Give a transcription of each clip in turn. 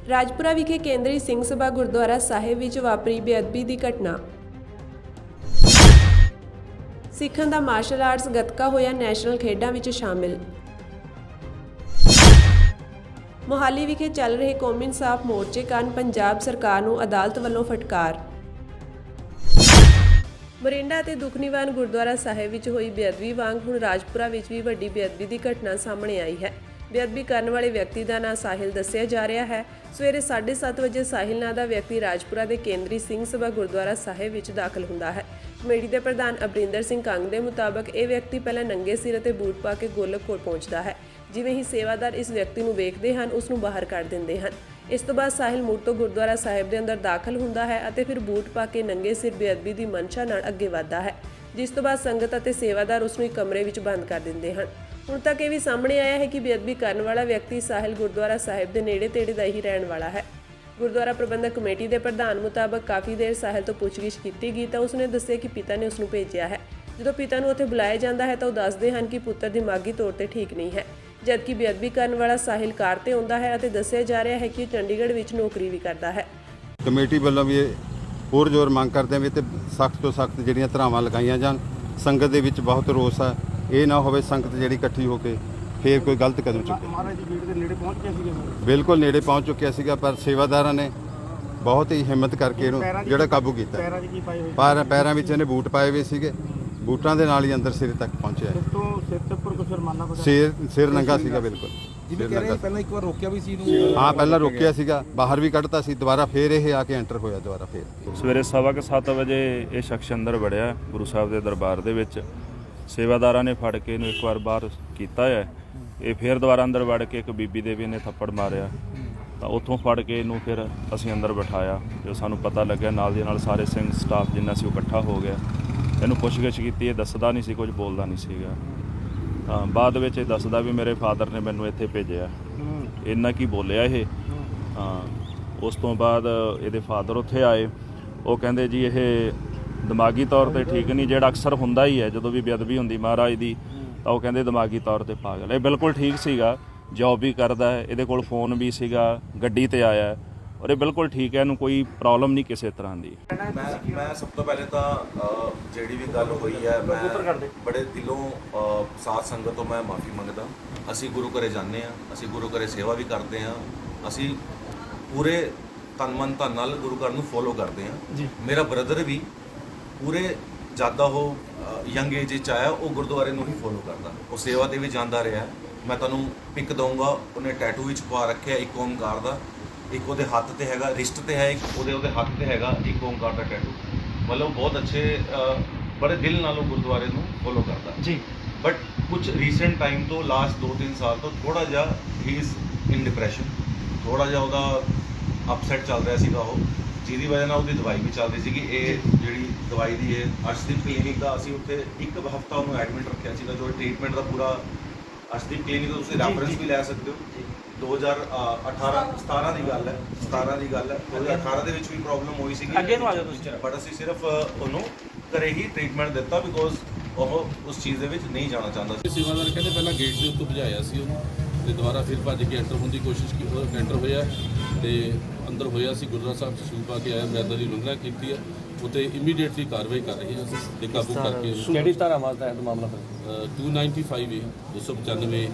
ਰਾਜਪੁਰਾ ਵਿਖੇ ਕੇਂਦਰੀ ਸਿੰਘ ਸਭਾ ਗੁਰਦੁਆਰਾ ਸਾਹਿਬ ਵਿੱਚ ਵਾਪਰੀ ਬੇਅਦਬੀ ਦੀ ਘਟਨਾ। ਸਿੱਖਾਂ ਦਾ ਮਾਰਸ਼ਲ ਆਰਟਸ ਗੱਤਕਾ ਹੋਇਆ ਨੈਸ਼ਨਲ ਖੇਡਾਂ ਵਿੱਚ ਸ਼ਾਮਿਲ। ਮੋਹਾਲੀ ਵਿਖੇ ਚੱਲ ਰਹੇ ਕੌਮੀ ਇਨਸਾਫ ਮੋਰਚੇ ਕਾਰਨ ਪੰਜਾਬ ਸਰਕਾਰ ਨੂੰ ਅਦਾਲਤ ਵੱਲੋਂ ਫਟਕਾਰ। ਮੋਰਿੰਡਾ ਅਤੇ ਦੁਖਨੀਵਾਨ ਗੁਰਦੁਆਰਾ ਸਾਹਿਬ ਵਿੱਚ ਹੋਈ ਬੇਅਦਬੀ ਵਾਂਗ ਹੁਣ ਰਾਜਪੁਰਾ ਵਿੱਚ ਵੀ ਵੱਡੀ ਬੇਅਦਬੀ ਦੀ ਘਟਨਾ ਸਾਹਮਣੇ ਆਈ ਹੈ। ਬੇਅਦਬੀ ਕਰਨ ਵਾਲੇ ਵਿਅਕਤੀ ਦਾ ਨਾਂ ਸਾਹਿਲ ਦੱਸਿਆ ਜਾ ਰਿਹਾ ਹੈ। ਸਵੇਰੇ 7:30 ਵਜੇ ਸਾਹਿਲ ਨਾਂ ਦਾ ਵਿਅਕਤੀ ਰਾਜਪੁਰਾ ਦੇ ਕੇਂਦਰੀ ਸਿੰਘ ਸਭਾ ਗੁਰਦੁਆਰਾ ਸਾਹਿਬ ਵਿੱਚ ਦਾਖਲ ਹੁੰਦਾ ਹੈ। ਕਮੇਟੀ ਦੇ ਪ੍ਰਧਾਨ ਅਮਰਿੰਦਰ ਸਿੰਘ ਕੰਗ ਦੇ ਮੁਤਾਬਕ ਇਹ ਵਿਅਕਤੀ ਪਹਿਲਾਂ ਨੰਗੇ ਸਿਰ ਅਤੇ ਬੂਟ ਪਾ ਕੇ ਗੋਲਕ ਕੋਲ ਪਹੁੰਚਦਾ ਹੈ। ਜਿਵੇਂ ਹੀ ਸੇਵਾਦਾਰ ਇਸ ਵਿਅਕਤੀ ਨੂੰ ਵੇਖਦੇ ਹਨ, ਉਸ ਨੂੰ ਬਾਹਰ ਕੱਢ ਦਿੰਦੇ ਹਨ। ਇਸ ਤੋਂ ਬਾਅਦ ਸਾਹਿਲ ਮੁੜ ਤੋਂ ਗੁਰਦੁਆਰਾ ਸਾਹਿਬ ਦੇ ਅੰਦਰ ਦਾਖਲ ਹੁੰਦਾ ਹੈ ਅਤੇ ਫਿਰ ਬੂਟ ਪਾ ਕੇ ਨੰਗੇ ਸਿਰ ਬੇਅਦਬੀ ਦੀ ਮਨਸ਼ਾ ਨਾਲ ਅੱਗੇ ਵਧਦਾ ਹੈ, ਜਿਸ ਤੋਂ ਬਾਅਦ ਸੰਗਤ ਅਤੇ ਸੇਵਾਦਾਰ ਉਸ ਨੂੰ ਇੱਕ ਕਮਰੇ ਵਿੱਚ ਬੰਦ ਕਰ ਦਿੰਦੇ ਹਨ। ਹੁਣ ਤੱਕ ਇਹ ਵੀ ਸਾਹਮਣੇ ਆਇਆ ਹੈ ਕਿ ਬੇਅਦਬੀ ਕਰਨ ਵਾਲਾ ਵਿਅਕਤੀ ਸਾਹਿਲ ਗੁਰਦੁਆਰਾ ਸਾਹਿਬ ਦੇ ਨੇੜੇ-ਤੇੜੇ ਦਾ ਹੀ ਰਹਿਣ ਵਾਲਾ ਹੈ। ਗੁਰਦੁਆਰਾ ਪ੍ਰਬੰਧਕ ਕਮੇਟੀ ਦੇ ਪ੍ਰਧਾਨ ਮੁਤਾਬਕ ਕਾਫੀ ਦੇਰ ਸਾਹਿਲ ਤੋਂ ਪੁੱਛਗਿੱਛ ਕੀਤੀ ਗਈ ਤਾਂ ਉਸਨੇ ਦੱਸਿਆ ਕਿ ਪਿਤਾ ਨੇ ਉਸ ਨੂੰ ਭੇਜਿਆ ਹੈ। ਜਦੋਂ ਪਿਤਾ ਨੂੰ ਉੱਥੇ ਬੁਲਾਇਆ ਜਾਂਦਾ ਹੈ ਤਾਂ ਉਹ ਦੱਸਦੇ ਹਨ ਕਿ ਪੁੱਤਰ ਦਿਮਾਗੀ ਤੌਰ ਤੇ ਠੀਕ ਨਹੀਂ ਹੈ, ਜਦਕਿ ਬੇਅਦਬੀ ਕਰਨ ਵਾਲਾ ਸਾਹਿਲ ਕਾਰ ਤੇ ਆਉਂਦਾ ਹੈ ਅਤੇ ਦੱਸਿਆ ਜਾ ਰਿਹਾ ਹੈ ਕਿ ਉਹ ਚੰਡੀਗੜ੍ਹ ਵਿੱਚ ਨੌਕਰੀ ਵੀ ਕਰਦਾ ਹੈ। ਕਮੇਟੀ ਵੱਲੋਂ ਵੀ ਹੋਰ ਜ਼ੋਰ ਮੰਗ ਕਰਦੇ ਹਾਂ ਵੀ ਤੇ ਸਖਤ ਤੋਂ ਸਖਤ ਜਿਹੜੀਆਂ ਧਾਰਾਵਾਂ ਲਗਾਈਆਂ ਜਾਣ। ਸੰਗਤ ਦੇ ਵਿੱਚ ਬਹੁਤ ਰੋਸ ਹੈ, ਇਹ ਨਾ ਹੋਵੇ ਸੰਗਤ ਜਿਹੜੀ ਇਕੱਠੀ ਹੋ ਕੇ ਫੇਰ ਕੋਈ ਗਲਤ ਕਦਮ ਚੁੱਕੇ। ਮਹਾਰਾਜ ਜੀ ਗੇਟ ਦੇ ਨੇੜੇ ਪਹੁੰਚ ਗਏ ਸੀਗੇ? ਬਿਲਕੁਲ ਨੇੜੇ ਪਹੁੰਚ ਚੁੱਕਿਆ ਸੀਗਾ, ਪਰ ਸੇਵਾਦਾਰਾਂ ਨੇ ਬਹੁਤ ਹੀ ਹਿੰਮਤ ਕਰਕੇ ਇਹਨੂੰ ਜਿਹੜਾ ਕਾਬੂ ਕੀਤਾ। ਪੈਰਾਂ 'ਚ ਕੀ ਪਾਏ ਹੋਏ? ਪੈਰਾਂ ਵਿੱਚ ਇਹਨੇ ਬੂਟ ਪਾਏ ਹੋਏ ਸੀਗੇ, ਬੂਟਾਂ ਦੇ ਨਾਲ ਹੀ ਅੰਦਰ ਸਿਰ ਤੱਕ ਪਹੁੰਚਿਆ। ਸਿਰ ਤੇ ਉੱਪਰ ਕੁਝ ਰਮਾਨਾ ਪਤਾ? ਸਿਰ ਨੰਗਾ ਸੀਗਾ ਬਿਲਕੁਲ। ਜਿਵੇਂ ਕਹਿ ਰਹੇ ਪਹਿਲਾਂ ਇੱਕ ਵਾਰ ਰੋਕਿਆ ਵੀ ਸੀ ਇਹਨੂੰ। ਹਾਂ, ਪਹਿਲਾਂ ਰੋਕਿਆ ਸੀਗਾ, ਬਾਹਰ ਵੀ ਕੱਢਤਾ ਸੀ, ਦੁਬਾਰਾ ਫੇਰ ਇਹ ਆ ਕੇ ਐਂਟਰ ਹੋਇਆ ਦੁਬਾਰਾ ਫੇਰ। ਸਵੇਰੇ 7:15 ਵਜੇ ਇਹ ਸ਼ਖਸ ਅੰਦਰ ਵੜਿਆ ਗੁਰੂ ਸਾਹਿਬ ਦੇ ਦਰਬਾਰ ਦੇ ਵਿੱਚ। ਸੇਵਾਦਾਰਾਂ ਨੇ ਫੜ ਕੇ ਇਹਨੂੰ ਇੱਕ ਵਾਰ ਬਾਹਰ ਕੀਤਾ ਹੈ। ਇਹ ਫੇਰ ਦੁਬਾਰਾ ਅੰਦਰ ਵੜ ਕੇ ਇੱਕ ਬੀਬੀ ਦੇ ਵੀ ਇਹਨੇ ਥੱਪੜ ਮਾਰਿਆ, ਤਾਂ ਉੱਥੋਂ ਫੜ ਕੇ ਇਹਨੂੰ ਫਿਰ ਅਸੀਂ ਅੰਦਰ ਬਿਠਾਇਆ। ਜੋ ਸਾਨੂੰ ਪਤਾ ਲੱਗਿਆ ਨਾਲ ਦੀ ਨਾਲ ਸਾਰੇ ਸਿੰਘ ਸਟਾਫ ਜਿੰਨਾ ਸੀ ਉਹ ਇਕੱਠਾ ਹੋ ਗਿਆ। ਇਹਨੂੰ ਪੁੱਛਗਿੱਛ ਕੀਤੀ, ਇਹ ਦੱਸਦਾ ਨਹੀਂ ਸੀ, ਕੁਝ ਬੋਲਦਾ ਨਹੀਂ ਸੀਗਾ। ਤਾਂ ਬਾਅਦ ਵਿੱਚ ਇਹ ਦੱਸਦਾ ਵੀ ਮੇਰੇ ਫਾਦਰ ਨੇ ਮੈਨੂੰ ਇੱਥੇ ਭੇਜਿਆ, ਇੰਨਾ ਕੀ ਬੋਲਿਆ ਇਹ। ਉਸ ਤੋਂ ਬਾਅਦ ਇਹਦੇ ਫਾਦਰ ਉੱਥੇ ਆਏ, ਉਹ ਕਹਿੰਦੇ ਜੀ ਇਹ ਦਿਮਾਗੀ ਤੌਰ ਤੇ ਠੀਕ ਨਹੀਂ, ਜਿਹੜਾ ਅਕਸਰ ਹੁੰਦਾ ਹੀ ਹੈ ਜਦੋਂ ਵੀ ਬੇਅਦਬੀ ਹੁੰਦੀ ਮਹਾਰਾਜ ਦੀ, ਤਾਂ ਉਹ ਕਹਿੰਦੇ ਦਿਮਾਗੀ ਤੌਰ ਤੇ ਪਾਗਲ। ਇਹ ਬਿਲਕੁਲ ਠੀਕ ਸੀਗਾ, ਜੌਬ ਵੀ ਕਰਦਾ ਹੈ, ਇਹਦੇ ਕੋਲ ਫੋਨ ਵੀ ਸੀਗਾ, ਗੱਡੀ ਤੇ ਆਇਆ ਔਰ ਇਹ ਬਿਲਕੁਲ ਠੀਕ ਹੈ, ਇਹਨੂੰ ਕੋਈ ਪ੍ਰੋਬਲਮ ਨਹੀਂ ਕਿਸੇ ਤਰ੍ਹਾਂ ਦੀ। ਮੈਂ ਸਭ ਤੋਂ ਪਹਿਲੇ ਤਾਂ ਜਿਹੜੀ ਵੀ ਗੱਲ ਹੋਈ ਹੈ ਮੈਂ ਬੜੇ ਦਿਲੋਂ ਸਾਧ ਸੰਗਤ ਤੋਂ ਮੈਂ ਮਾਫੀ ਮੰਗਦਾ। ਅਸੀਂ ਗੁਰੂ ਘਰੇ ਜਾਂਦੇ ਹਾਂ, ਅਸੀਂ ਗੁਰੂ ਘਰੇ ਸੇਵਾ ਵੀ ਕਰਦੇ ਹਾਂ, ਅਸੀਂ ਪੂਰੇ ਤਨ ਮਨ ਧਨ ਨਾਲ ਗੁਰੂ ਘਰ ਨੂੰ ਫੋਲੋ ਕਰਦੇ ਹਾਂ। ਮੇਰਾ ਬ੍ਰਦਰ ਵੀ ਪੂਰੇ ਜਦ ਦਾ ਉਹ ਯੰਗ ਏਜ 'ਚ ਆਇਆ ਉਹ ਗੁਰਦੁਆਰੇ ਨੂੰ ਹੀ ਫੋਲੋ ਕਰਦਾ, ਉਹ ਸੇਵਾ 'ਤੇ ਵੀ ਜਾਂਦਾ ਰਿਹਾ। ਮੈਂ ਤੁਹਾਨੂੰ ਪਿਕ ਦਊਂਗਾ, ਉਹਨੇ ਟੈਟੂ ਵਿੱਚ ਪਾ ਰੱਖਿਆ ਇੱਕ ਓਮਕਾਰ ਦਾ, ਇੱਕ ਉਹਦੇ ਹੱਥ ਤੇ ਹੈਗਾ, ਰਿਸਟ ਤੇ ਹੈ, ਇੱਕ ਉਹਦੇ ਹੱਥ ਤੇ ਹੈਗਾ ਇੱਕ ਓਮਕਾਰ ਦਾ ਟੈਟੂ। ਮਤਲਬ ਬਹੁਤ ਅੱਛੇ ਬੜੇ ਦਿਲ ਨਾਲ ਉਹ ਗੁਰਦੁਆਰੇ ਨੂੰ ਫੋਲੋ ਕਰਦਾ ਜੀ। ਬਟ ਕੁਝ ਰੀਸੈਂਟ ਟਾਈਮ ਤੋਂ ਲਾਸਟ 2-3 ਸਾਲ ਤੋਂ ਥੋੜਾ ਜਿਹਾ ਹੀ ਇਜ਼ ਇਨ ਡਿਪਰੈਸ਼ਨ, ਥੋੜਾ ਜਿਹਾ ਉਹਦਾ ਅਪਸੈਟ ਚੱਲ ਰਿਹਾ ਸੀਗਾ ਉਹ, ਜਿਹਦੀ ਵਜ੍ਹਾ ਨਾਲ ਉਹਦੀ ਦਵਾਈ ਵੀ ਚੱਲ ਰਹੀ ਸੀਗੀ। ਇਹ ਜਿਹੜੀ ਦਵਾਈ ਦੀ ਹੈ ਅਰਸ਼ਦੀਪ ਕਲੀਨਿਕ ਦਾ, ਅਸੀਂ ਉੱਥੇ ਇੱਕ ਹਫ਼ਤਾ ਉਹਨੂੰ ਐਡਮਿਟ ਰੱਖਿਆ ਸੀਗਾ। ਜੋ ਟ੍ਰੀਟਮੈਂਟ ਦਾ ਪੂਰਾ ਅਰਸ਼ਦੀਪ ਕਲੀਨਿਕ ਦਾ ਤੁਸੀਂ ਰੈਫਰੈਂਸ ਵੀ ਲੈ ਸਕਦੇ ਹੋ। 2017 ਦੀ ਗੱਲ ਹੈ, 2018 ਦੇ ਵਿੱਚ ਵੀ ਪ੍ਰੋਬਲਮ ਹੋਈ ਸੀਗੀ, ਬਟ ਅਸੀਂ ਸਿਰਫ ਉਹਨੂੰ ਘਰੇ ਹੀ ਟ੍ਰੀਟਮੈਂਟ ਦਿੱਤਾ ਬਿਕੋਜ਼ ਉਹ ਉਸ ਚੀਜ਼ ਦੇ ਵਿੱਚ ਨਹੀਂ ਜਾਣਾ ਚਾਹੁੰਦਾ ਸੀ। ਸੇਵਾਦਾਰ ਕਹਿੰਦੇ ਪਹਿਲਾਂ ਗੇਟ ਦੇ ਉੱਤੋਂ ਭਜਾਇਆ ਸੀ ਉਹਨੂੰ ਤੇ ਦੁਬਾਰਾ ਫਿਰ ਭੱਜ ਕੇ ਐਂਟਰ ਹੋਣ ਦੀ ਕੋਸ਼ਿਸ਼ ਕੀਤੀ, ਐਂਟਰ ਹੋਇਆ ਤੇ ਅੰਦਰ ਹੋਇਆ ਸੀ ਗੁਰਦੁਆਰਾ ਸਾਹਿਬ 'ਚ ਸੂਟ ਪਾ ਕੇ ਆਇਆ, ਮਰਿਆਦਾ ਦੀ ਉਲੰਘਣਾ ਕੀਤੀ ਹੈ। ਉੱਤੇ ਇਮੀਡੀਏਟਲੀ ਕਾਰਵਾਈ ਕਰ ਰਹੇ ਹਾਂ ਅਸੀਂ ਤੇ ਕਾਬੂ ਕਰਕੇ। ਕਿਹੜੀ ਧਾਰਾ ਮਾਰਦਾ ਹੈ ਮਾਮਲਾ? 295 ਹੈ, 295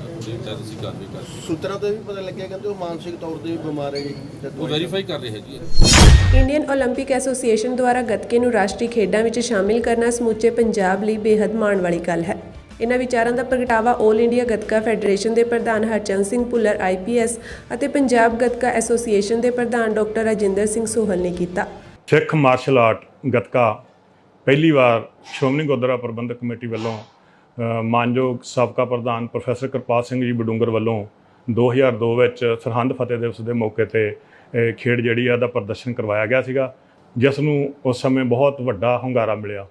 ਉਹਦੇ ਤਹਿਤ ਅਸੀਂ ਕਾਰਵਾਈ ਕਰ ਰਹੇ ਹਾਂ। ਸੂਤਰਾਂ ਤੋਂ ਵੀ ਪਤਾ ਲੱਗਿਆ ਕਹਿੰਦੇ ਉਹ ਮਾਨਸਿਕ ਤੌਰ ਤੇ ਵੀ ਬਿਮਾਰ ਹੈ ਜੀ, ਉਹ ਵੈਰੀਫਾਈ ਕਰ ਰਹੇ ਹੈ ਜੀ। ਇੰਡੀਅਨ ਓਲੰਪਿਕ ਐਸੋਸੀਏਸ਼ਨ ਦੁਆਰਾ ਗੱਤਕੇ ਨੂੰ ਰਾਸ਼ਟਰੀ ਖੇਡਾਂ ਵਿੱਚ ਸ਼ਾਮਿਲ ਕਰਨਾ ਸਮੁੱਚੇ ਪੰਜਾਬ ਲਈ ਬੇहद ਮਾਣ ਵਾਲੀ ਗੱਲ ਹੈ। ਇਹਨਾਂ ਵਿਚਾਰਾਂ ਦਾ ਪ੍ਰਗਟਾਵਾ ਆਲ ਇੰਡੀਆ ਗੱਤਕਾ ਫੈਡਰੇਸ਼ਨ ਦੇ ਪ੍ਰਧਾਨ ਹਰਚੰਦ ਸਿੰਘ ਭੁੱਲਰ IPS ਅਤੇ ਪੰਜਾਬ ਗੱਤਕਾ ਐਸੋਸੀਏਸ਼ਨ ਦੇ ਪ੍ਰਧਾਨ ਡਾਕਟਰ ਰਾਜਿੰਦਰ ਸਿੰਘ ਸੋਹਲ ਨੇ ਕੀਤਾ। ਸਿੱਖ ਮਾਰਸ਼ਲ ਆਰਟ ਗੱਤਕਾ ਪਹਿਲੀ ਵਾਰ ਸ਼੍ਰੋਮਣੀ ਗੁਰਦੁਆਰਾ ਪ੍ਰਬੰਧਕ ਕਮੇਟੀ ਵੱਲੋਂ ਮਾਨਯੋਗ ਸਾਬਕਾ ਪ੍ਰਧਾਨ ਪ੍ਰੋਫੈਸਰ ਕਿਰਪਾਲ ਸਿੰਘ ਜੀ ਬਡੂੰਗਰ ਵੱਲੋਂ 2002 ਵਿੱਚ ਸਰਹੰਦ ਫਤਿਹ ਦਿਵਸ ਦੇ ਮੌਕੇ ਤੇ ਖੇਡ ਜਿਹੜੀ ਆ ਦਾ ਪ੍ਰਦਰਸ਼ਨ ਕਰਵਾਇਆ ਗਿਆ ਸੀਗਾ, ਜਿਸ ਨੂੰ ਉਸ ਸਮੇਂ ਬਹੁਤ ਵੱਡਾ ਹੁੰਗਾਰਾ ਮਿਲਿਆ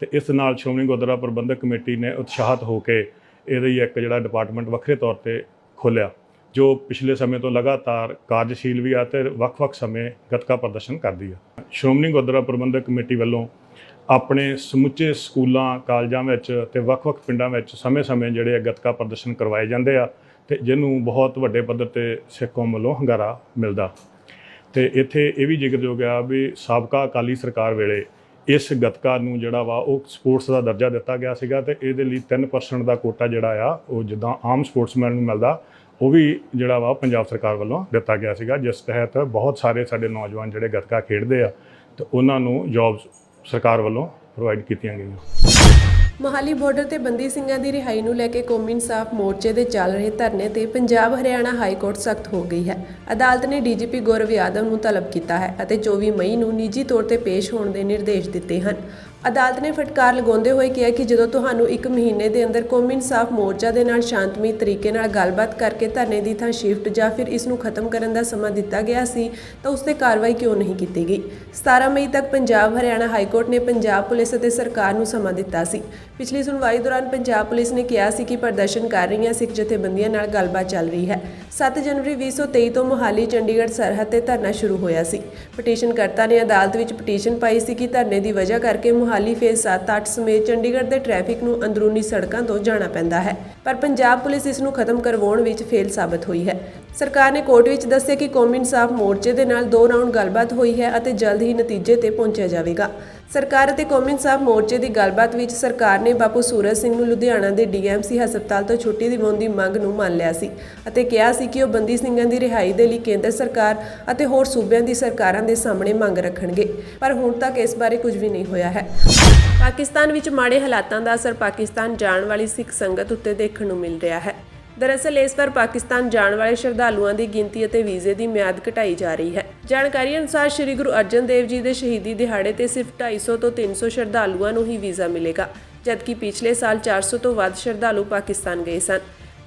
ਤੇ ਇਸ ਨਾਲ ਸ਼੍ਰੋਮਣੀ ਗੁਰਦੁਆਰਾ ਪ੍ਰਬੰਧਕ ਕਮੇਟੀ ਨੇ ਉਤਸ਼ਾਹਿਤ ਹੋ ਕੇ ਇਹਦੀ ਇੱਕ ਜਿਹੜਾ ਡਿਪਾਰਟਮੈਂਟ ਵੱਖਰੇ ਤੌਰ ਤੇ ਖੋਲ੍ਹਿਆ, ਜੋ ਪਿਛਲੇ ਸਮੇਂ ਤੋਂ ਲਗਾਤਾਰ ਕਾਰਜਸ਼ੀਲ ਵੀ ਆ ਤੇ ਵੱਖ-ਵੱਖ ਸਮੇਂ ਗੱਤਕਾ ਪ੍ਰਦਰਸ਼ਨ ਕਰਦੀ ਆ। ਸ਼੍ਰੋਮਣੀ ਗੁਰਦੁਆਰਾ ਪ੍ਰਬੰਧਕ ਕਮੇਟੀ ਵੱਲੋਂ ਆਪਣੇ ਸਮੁੱਚੇ ਸਕੂਲਾਂ ਕਾਲਜਾਂ ਵਿੱਚ ਤੇ ਵੱਖ-ਵੱਖ ਪਿੰਡਾਂ ਵਿੱਚ ਸਮੇਂ-ਸਮੇਂ ਜਿਹੜੇ ਗੱਤਕਾ ਪ੍ਰਦਰਸ਼ਨ ਕਰਵਾਏ ਜਾਂਦੇ ਆ ਤੇ ਜਿਹਨੂੰ ਬਹੁਤ ਵੱਡੇ ਪੱਧਰ ਤੇ ਸਿੱਖ ਕੌਮ ਵੱਲੋਂ ਹੁੰਗਾਰਾ ਮਿਲਦਾ। ਤੇ ਇੱਥੇ ਇਹ ਵੀ ਜ਼ਿਕਰਯੋਗ ਆ ਵੀ ਸਾਬਕਾ ਅਕਾਲੀ ਸਰਕਾਰ ਵੇਲੇ ਇਸ ਗੱਤਕਾ ਨੂੰ ਜਿਹੜਾ ਵਾ ਉਹ ਸਪੋਰਟਸ ਦਾ ਦਰਜਾ ਦਿੱਤਾ ਗਿਆ ਸੀਗਾ ਤੇ ਇਹਦੇ ਲਈ 3% ਦਾ ਕੋਟਾ ਜਿਹੜਾ ਆ ਉਹ ਜਿੱਦਾਂ ਆਮ ਸਪੋਰਟਸਮੈਨ ਨੂੰ ਮਿਲਦਾ ਉਹ ਵੀ ਜਿਹੜਾ ਵਾ ਪੰਜਾਬ ਸਰਕਾਰ ਵੱਲੋਂ ਦਿੱਤਾ ਗਿਆ ਸੀਗਾ, ਜਿਸ ਤਹਿਤ ਬਹੁਤ ਸਾਰੇ ਸਾਡੇ ਨੌਜਵਾਨ ਜਿਹੜੇ ਗੱਤਕਾ ਖੇਡਦੇ ਆ ਤੇ ਉਹਨਾਂ ਨੂੰ ਜੌਬਸ ਸਰਕਾਰ ਵੱਲੋਂ ਪ੍ਰੋਵਾਈਡ ਕੀਤੀਆਂ ਗਈਆਂ। ਮੋਹਾਲੀ ਬਾਰਡਰ ਤੇ ਬੰਦੀ ਸਿੰਘਾਂ ਦੀ ਰਿਹਾਈ ਨੂੰ ਲੈ ਕੇ ਕੌਮੀ ਇਨਸਾਫ ਮੋਰਚੇ ਦੇ ਚੱਲ ਰਹੇ ਧਰਨੇ ਤੇ ਪੰਜਾਬ ਹਰਿਆਣਾ ਹਾਈ ਕੋਰਟ ਸਖਤ ਹੋ ਗਈ ਹੈ। ਅਦਾਲਤ ਨੇ ਡੀਜੀਪੀ ਗੌਰਵ ਯਾਦਵ ਨੂੰ ਤਲਬ ਕੀਤਾ ਹੈ ਅਤੇ 24 ਮਈ ਨੂੰ ਨਿੱਜੀ ਤੌਰ ਤੇ ਪੇਸ਼ ਹੋਣ ਦੇ ਨਿਰਦੇਸ਼ ਦਿੱਤੇ ਹਨ। ਅਦਾਲਤ ਨੇ ਫਟਕਾਰ ਲਗਾਉਂਦੇ ਹੋਏ ਕਿਹਾ ਕਿ ਜਦੋਂ ਤੁਹਾਨੂੰ 1 ਮਹੀਨੇ ਦੇ ਅੰਦਰ ਕੌਮੀ ਇਨਸਾਫ ਮੋਰਚਾ ਦੇ ਨਾਲ ਸ਼ਾਂਤਮਈ ਤਰੀਕੇ ਨਾਲ ਗੱਲਬਾਤ ਕਰਕੇ ਧਰਨੇ ਦੀ ਥਾਂ ਸ਼ਿਫਟ ਜਾਂ ਫਿਰ ਇਸ ਨੂੰ ਖਤਮ ਕਰਨ ਦਾ ਸਮਾਂ ਦਿੱਤਾ ਗਿਆ ਸੀ ਤਾਂ ਉਸ ਤੇ ਕਾਰਵਾਈ ਕਿਉਂ ਨਹੀਂ ਕੀਤੀ ਗਈ। 17 ਮਈ ਤੱਕ ਪੰਜਾਬ ਹਰਿਆਣਾ ਹਾਈ ਕੋਰਟ ਨੇ ਪੰਜਾਬ ਪੁਲਿਸ ਅਤੇ ਸਰਕਾਰ ਨੂੰ ਸਮਾਂ ਦਿੱਤਾ ਸੀ। ਪਿਛਲੀ ਸੁਣਵਾਈ ਦੌਰਾਨ ਪੰਜਾਬ ਪੁਲਿਸ ਨੇ ਕਿਹਾ ਸੀ ਕਿ ਪ੍ਰਦਰਸ਼ਨ ਕਰ ਰਹੀਆਂ ਸਿੱਖ ਜਥੇਬੰਦੀਆਂ ਨਾਲ ਗੱਲਬਾਤ ਚੱਲ ਰਹੀ ਹੈ। 7 ਜਨਵਰੀ 2023 ਤੋਂ ਮੋਹਾਲੀ ਚੰਡੀਗੜ੍ਹ ਸਰਹੱਦ ਤੇ ਧਰਨਾ ਸ਼ੁਰੂ ਹੋਇਆ ਸੀ। ਪਟੀਸ਼ਨਕਰਤਾ ਨੇ ਅਦਾਲਤ ਵਿੱਚ ਪਟੀਸ਼ਨ ਪਾਈ ਸੀ ਕਿ ਧਰਨੇ ਦੀ ਵਜ੍ਹਾ ਕਰਕੇ ਮੋਹਾਲੀ ਫੇਜ਼ 7-8 ਸਮੇਤ ਚੰਡੀਗੜ੍ਹ ਦੇ ਟ੍ਰੈਫਿਕ ਨੂੰ ਅੰਦਰੂਨੀ ਸੜਕਾਂ ਤੋਂ ਜਾਣਾ ਪੈਂਦਾ ਹੈ, ਪਰ ਪੰਜਾਬ ਪੁਲਿਸ ਇਸ ਨੂੰ ਖਤਮ ਕਰਵਾਉਣ ਵਿੱਚ ਫੇਲ ਸਾਬਤ ਹੋਈ ਹੈ। ਸਰਕਾਰ ਨੇ ਕੋਰਟ ਵਿੱਚ ਦੱਸਿਆ ਕਿ ਕੌਮੀ ਇਨਸਾਫ ਮੋਰਚੇ ਦੇ ਨਾਲ 2 ਰਾਊਂਡ ਗੱਲਬਾਤ ਹੋਈ ਹੈ ਅਤੇ ਜਲਦ ਹੀ ਨਤੀਜੇ ਤੇ ਪਹੁੰਚਿਆ ਜਾਵੇਗਾ। ਸਰਕਾਰ ਅਤੇ ਕੌਮੀ ਇਨਸਾਫ ਮੋਰਚੇ ਦੀ ਗੱਲਬਾਤ ਵਿੱਚ ਸਰਕਾਰ ਨੇ ਬਾਪੂ ਸੂਰਜ ਸਿੰਘ ਨੂੰ ਲੁਧਿਆਣਾ ਦੇ ਡੀਐਮਸੀ ਹਸਪਤਾਲ ਤੋਂ ਛੁੱਟੀ ਦਿਵਾਉਣ ਦੀ ਮੰਗ ਨੂੰ ਮੰਨ ਲਿਆ ਸੀ ਅਤੇ ਕਿਹਾ ਸੀ ਕਿ ਉਹ ਬੰਦੀ ਸਿੰਘਾਂ ਦੀ ਰਿਹਾਈ ਦੇ ਲਈ ਕੇਂਦਰ ਸਰਕਾਰ ਅਤੇ ਹੋਰ ਸੂਬਿਆਂ ਦੀ ਸਰਕਾਰਾਂ ਦੇ ਸਾਹਮਣੇ ਮੰਗ ਰੱਖਣਗੇ, ਪਰ ਹੁਣ ਤੱਕ ਇਸ ਬਾਰੇ ਕੁਝ ਵੀ ਨਹੀਂ ਹੋਇਆ ਹੈ। ਪਾਕਿਸਤਾਨ ਵਿੱਚ ਮਾੜੇ ਹਾਲਾਤਾਂ ਦਾ ਅਸਰ ਪਾਕਿਸਤਾਨ ਜਾਣ ਵਾਲੀ ਸਿੱਖ ਸੰਗਤ ਉੱਤੇ ਦੇਖਣ ਨੂੰ ਮਿਲ ਰਿਹਾ ਹੈ। ਦਰਅਸਲ ਇਸ ਵਾਰ ਪਾਕਿਸਤਾਨ ਜਾਣ ਵਾਲੇ ਸ਼ਰਧਾਲੂਆਂ ਦੀ ਗਿਣਤੀ ਅਤੇ ਵੀਜ਼ੇ ਦੀ ਮਿਆਦ ਘਟਾਈ ਜਾ ਰਹੀ ਹੈ। ਜਾਣਕਾਰੀ ਅਨੁਸਾਰ ਸ੍ਰੀ ਗੁਰੂ ਅਰਜਨ ਦੇਵ ਜੀ ਦੇ ਸ਼ਹੀਦੀ ਦਿਹਾੜੇ ਤੇ ਸਿਰਫ 250 ਤੋਂ 300 ਸ਼ਰਧਾਲੂਆਂ ਨੂੰ ਹੀ ਵੀਜ਼ਾ ਮਿਲੇਗਾ, ਜਦਕਿ ਪਿਛਲੇ ਸਾਲ 400 ਤੋਂ ਵੱਧ ਸ਼ਰਧਾਲੂ ਪਾਕਿਸਤਾਨ ਗਏ ਸਨ।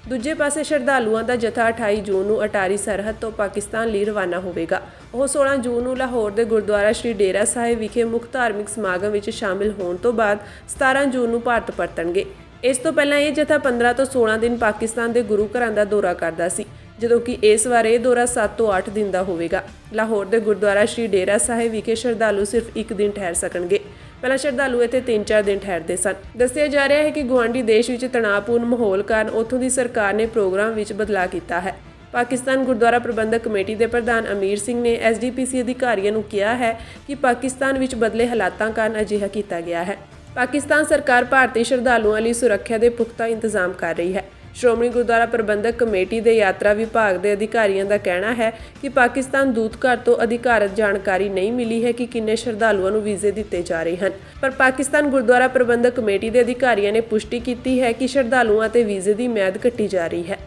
ਦੂਜੇ ਪਾਸੇ ਸ਼ਰਧਾਲੂਆਂ ਦਾ ਜਥਾ 28 ਜੂਨ ਨੂੰ ਅਟਾਰੀ ਸਰਹੱਦ ਤੋਂ ਪਾਕਿਸਤਾਨ ਲਈ ਰਵਾਨਾ ਹੋਵੇਗਾ। ਉਹ 16 ਜੂਨ ਨੂੰ ਲਾਹੌਰ ਦੇ ਗੁਰਦੁਆਰਾ ਸ਼੍ਰੀ ਡੇਰਾ ਸਾਹਿਬ ਵਿਖੇ ਮੁੱਖ ਧਾਰਮਿਕ ਸਮਾਗਮ ਵਿੱਚ ਸ਼ਾਮਿਲ ਹੋਣ ਤੋਂ ਬਾਅਦ 17 ਜੂਨ ਨੂੰ ਭਾਰਤ ਪਰਤਣਗੇ। ਇਸ ਤੋਂ ਪਹਿਲਾਂ ਇਹ ਜਥਾ 15 ਤੋਂ 16 ਦਿਨ ਪਾਕਿਸਤਾਨ ਦੇ ਗੁਰੂ ਘਰਾਂ ਦਾ ਦੌਰਾ ਕਰਦਾ ਸੀ, ਜਦੋਂ ਕਿ ਇਸ ਵਾਰ ਇਹ ਦੌਰਾ 7 ਤੋਂ 8 ਦਿਨ ਦਾ ਹੋਵੇਗਾ। ਲਾਹੌਰ ਦੇ ਗੁਰਦੁਆਰਾ ਸ਼੍ਰੀ ਡੇਰਾ ਸਾਹਿਬ ਵਿਖੇ ਸ਼ਰਧਾਲੂ ਸਿਰਫ 1 ਦਿਨ ਠਹਿਰ ਸਕਣਗੇ। ਪਹਿਲਾਂ ਸ਼ਰਧਾਲੂ ਇੱਥੇ 3-4 ਦਿਨ ਠਹਿਰਦੇ ਸਨ। ਦੱਸਿਆ ਜਾ ਰਿਹਾ ਹੈ ਕਿ ਗੁਆਂਢੀ ਦੇਸ਼ ਵਿੱਚ ਤਣਾਅਪੂਰਨ ਮਾਹੌਲ ਕਾਰਨ ਉੱਥੋਂ ਦੀ ਸਰਕਾਰ ਨੇ ਪ੍ਰੋਗਰਾਮ ਵਿੱਚ ਬਦਲਾਅ ਕੀਤਾ ਹੈ। ਪਾਕਿਸਤਾਨ ਗੁਰਦੁਆਰਾ ਪ੍ਰਬੰਧਕ ਕਮੇਟੀ ਦੇ ਪ੍ਰਧਾਨ ਅਮੀਰ ਸਿੰਘ ਨੇ ਐਸਜੀਪੀਸੀ ਅਧਿਕਾਰੀਆਂ ਨੂੰ ਕਿਹਾ ਹੈ ਕਿ ਪਾਕਿਸਤਾਨ ਵਿੱਚ ਬਦਲੇ ਹਾਲਾਤਾਂ ਕਾਰਨ ਅਜਿਹਾ ਕੀਤਾ ਗਿਆ ਹੈ। ਪਾਕਿਸਤਾਨ ਸਰਕਾਰ ਭਾਰਤੀ ਸ਼ਰਧਾਲੂਆਂ ਲਈ ਸੁਰੱਖਿਆ ਦੇ ਪੁਖਤਾ ਇੰਤਜ਼ਾਮ ਕਰ ਰਹੀ ਹੈ। ਸ਼੍ਰੋਮਣੀ ਗੁਰਦੁਆਰਾ ਪ੍ਰਬੰਧਕ ਕਮੇਟੀ ਦੇ ਯਾਤਰਾ ਵਿਭਾਗ ਦੇ ਅਧਿਕਾਰੀਆਂ ਦਾ ਕਹਿਣਾ ਹੈ ਕਿ ਪਾਕਿਸਤਾਨ ਦੂਤਘਰ ਤੋਂ ਅਧਿਕਾਰਤ ਜਾਣਕਾਰੀ ਨਹੀਂ ਮਿਲੀ ਹੈ ਕਿ ਕਿੰਨੇ ਸ਼ਰਧਾਲੂਆਂ ਨੂੰ ਵੀਜ਼ੇ ਦਿੱਤੇ ਜਾ ਰਹੇ ਹਨ, ਪਰ ਪਾਕਿਸਤਾਨ ਗੁਰਦੁਆਰਾ ਪ੍ਰਬੰਧਕ ਕਮੇਟੀ ਦੇ ਅਧਿਕਾਰੀਆਂ ਨੇ ਪੁਸ਼ਟੀ ਕੀਤੀ ਹੈ ਕਿ ਸ਼ਰਧਾਲੂਆਂ ਤੇ ਵੀਜ਼ੇ ਦੀ ਮਿਆਦ ਘਟੀ ਜਾ ਰਹੀ ਹੈ।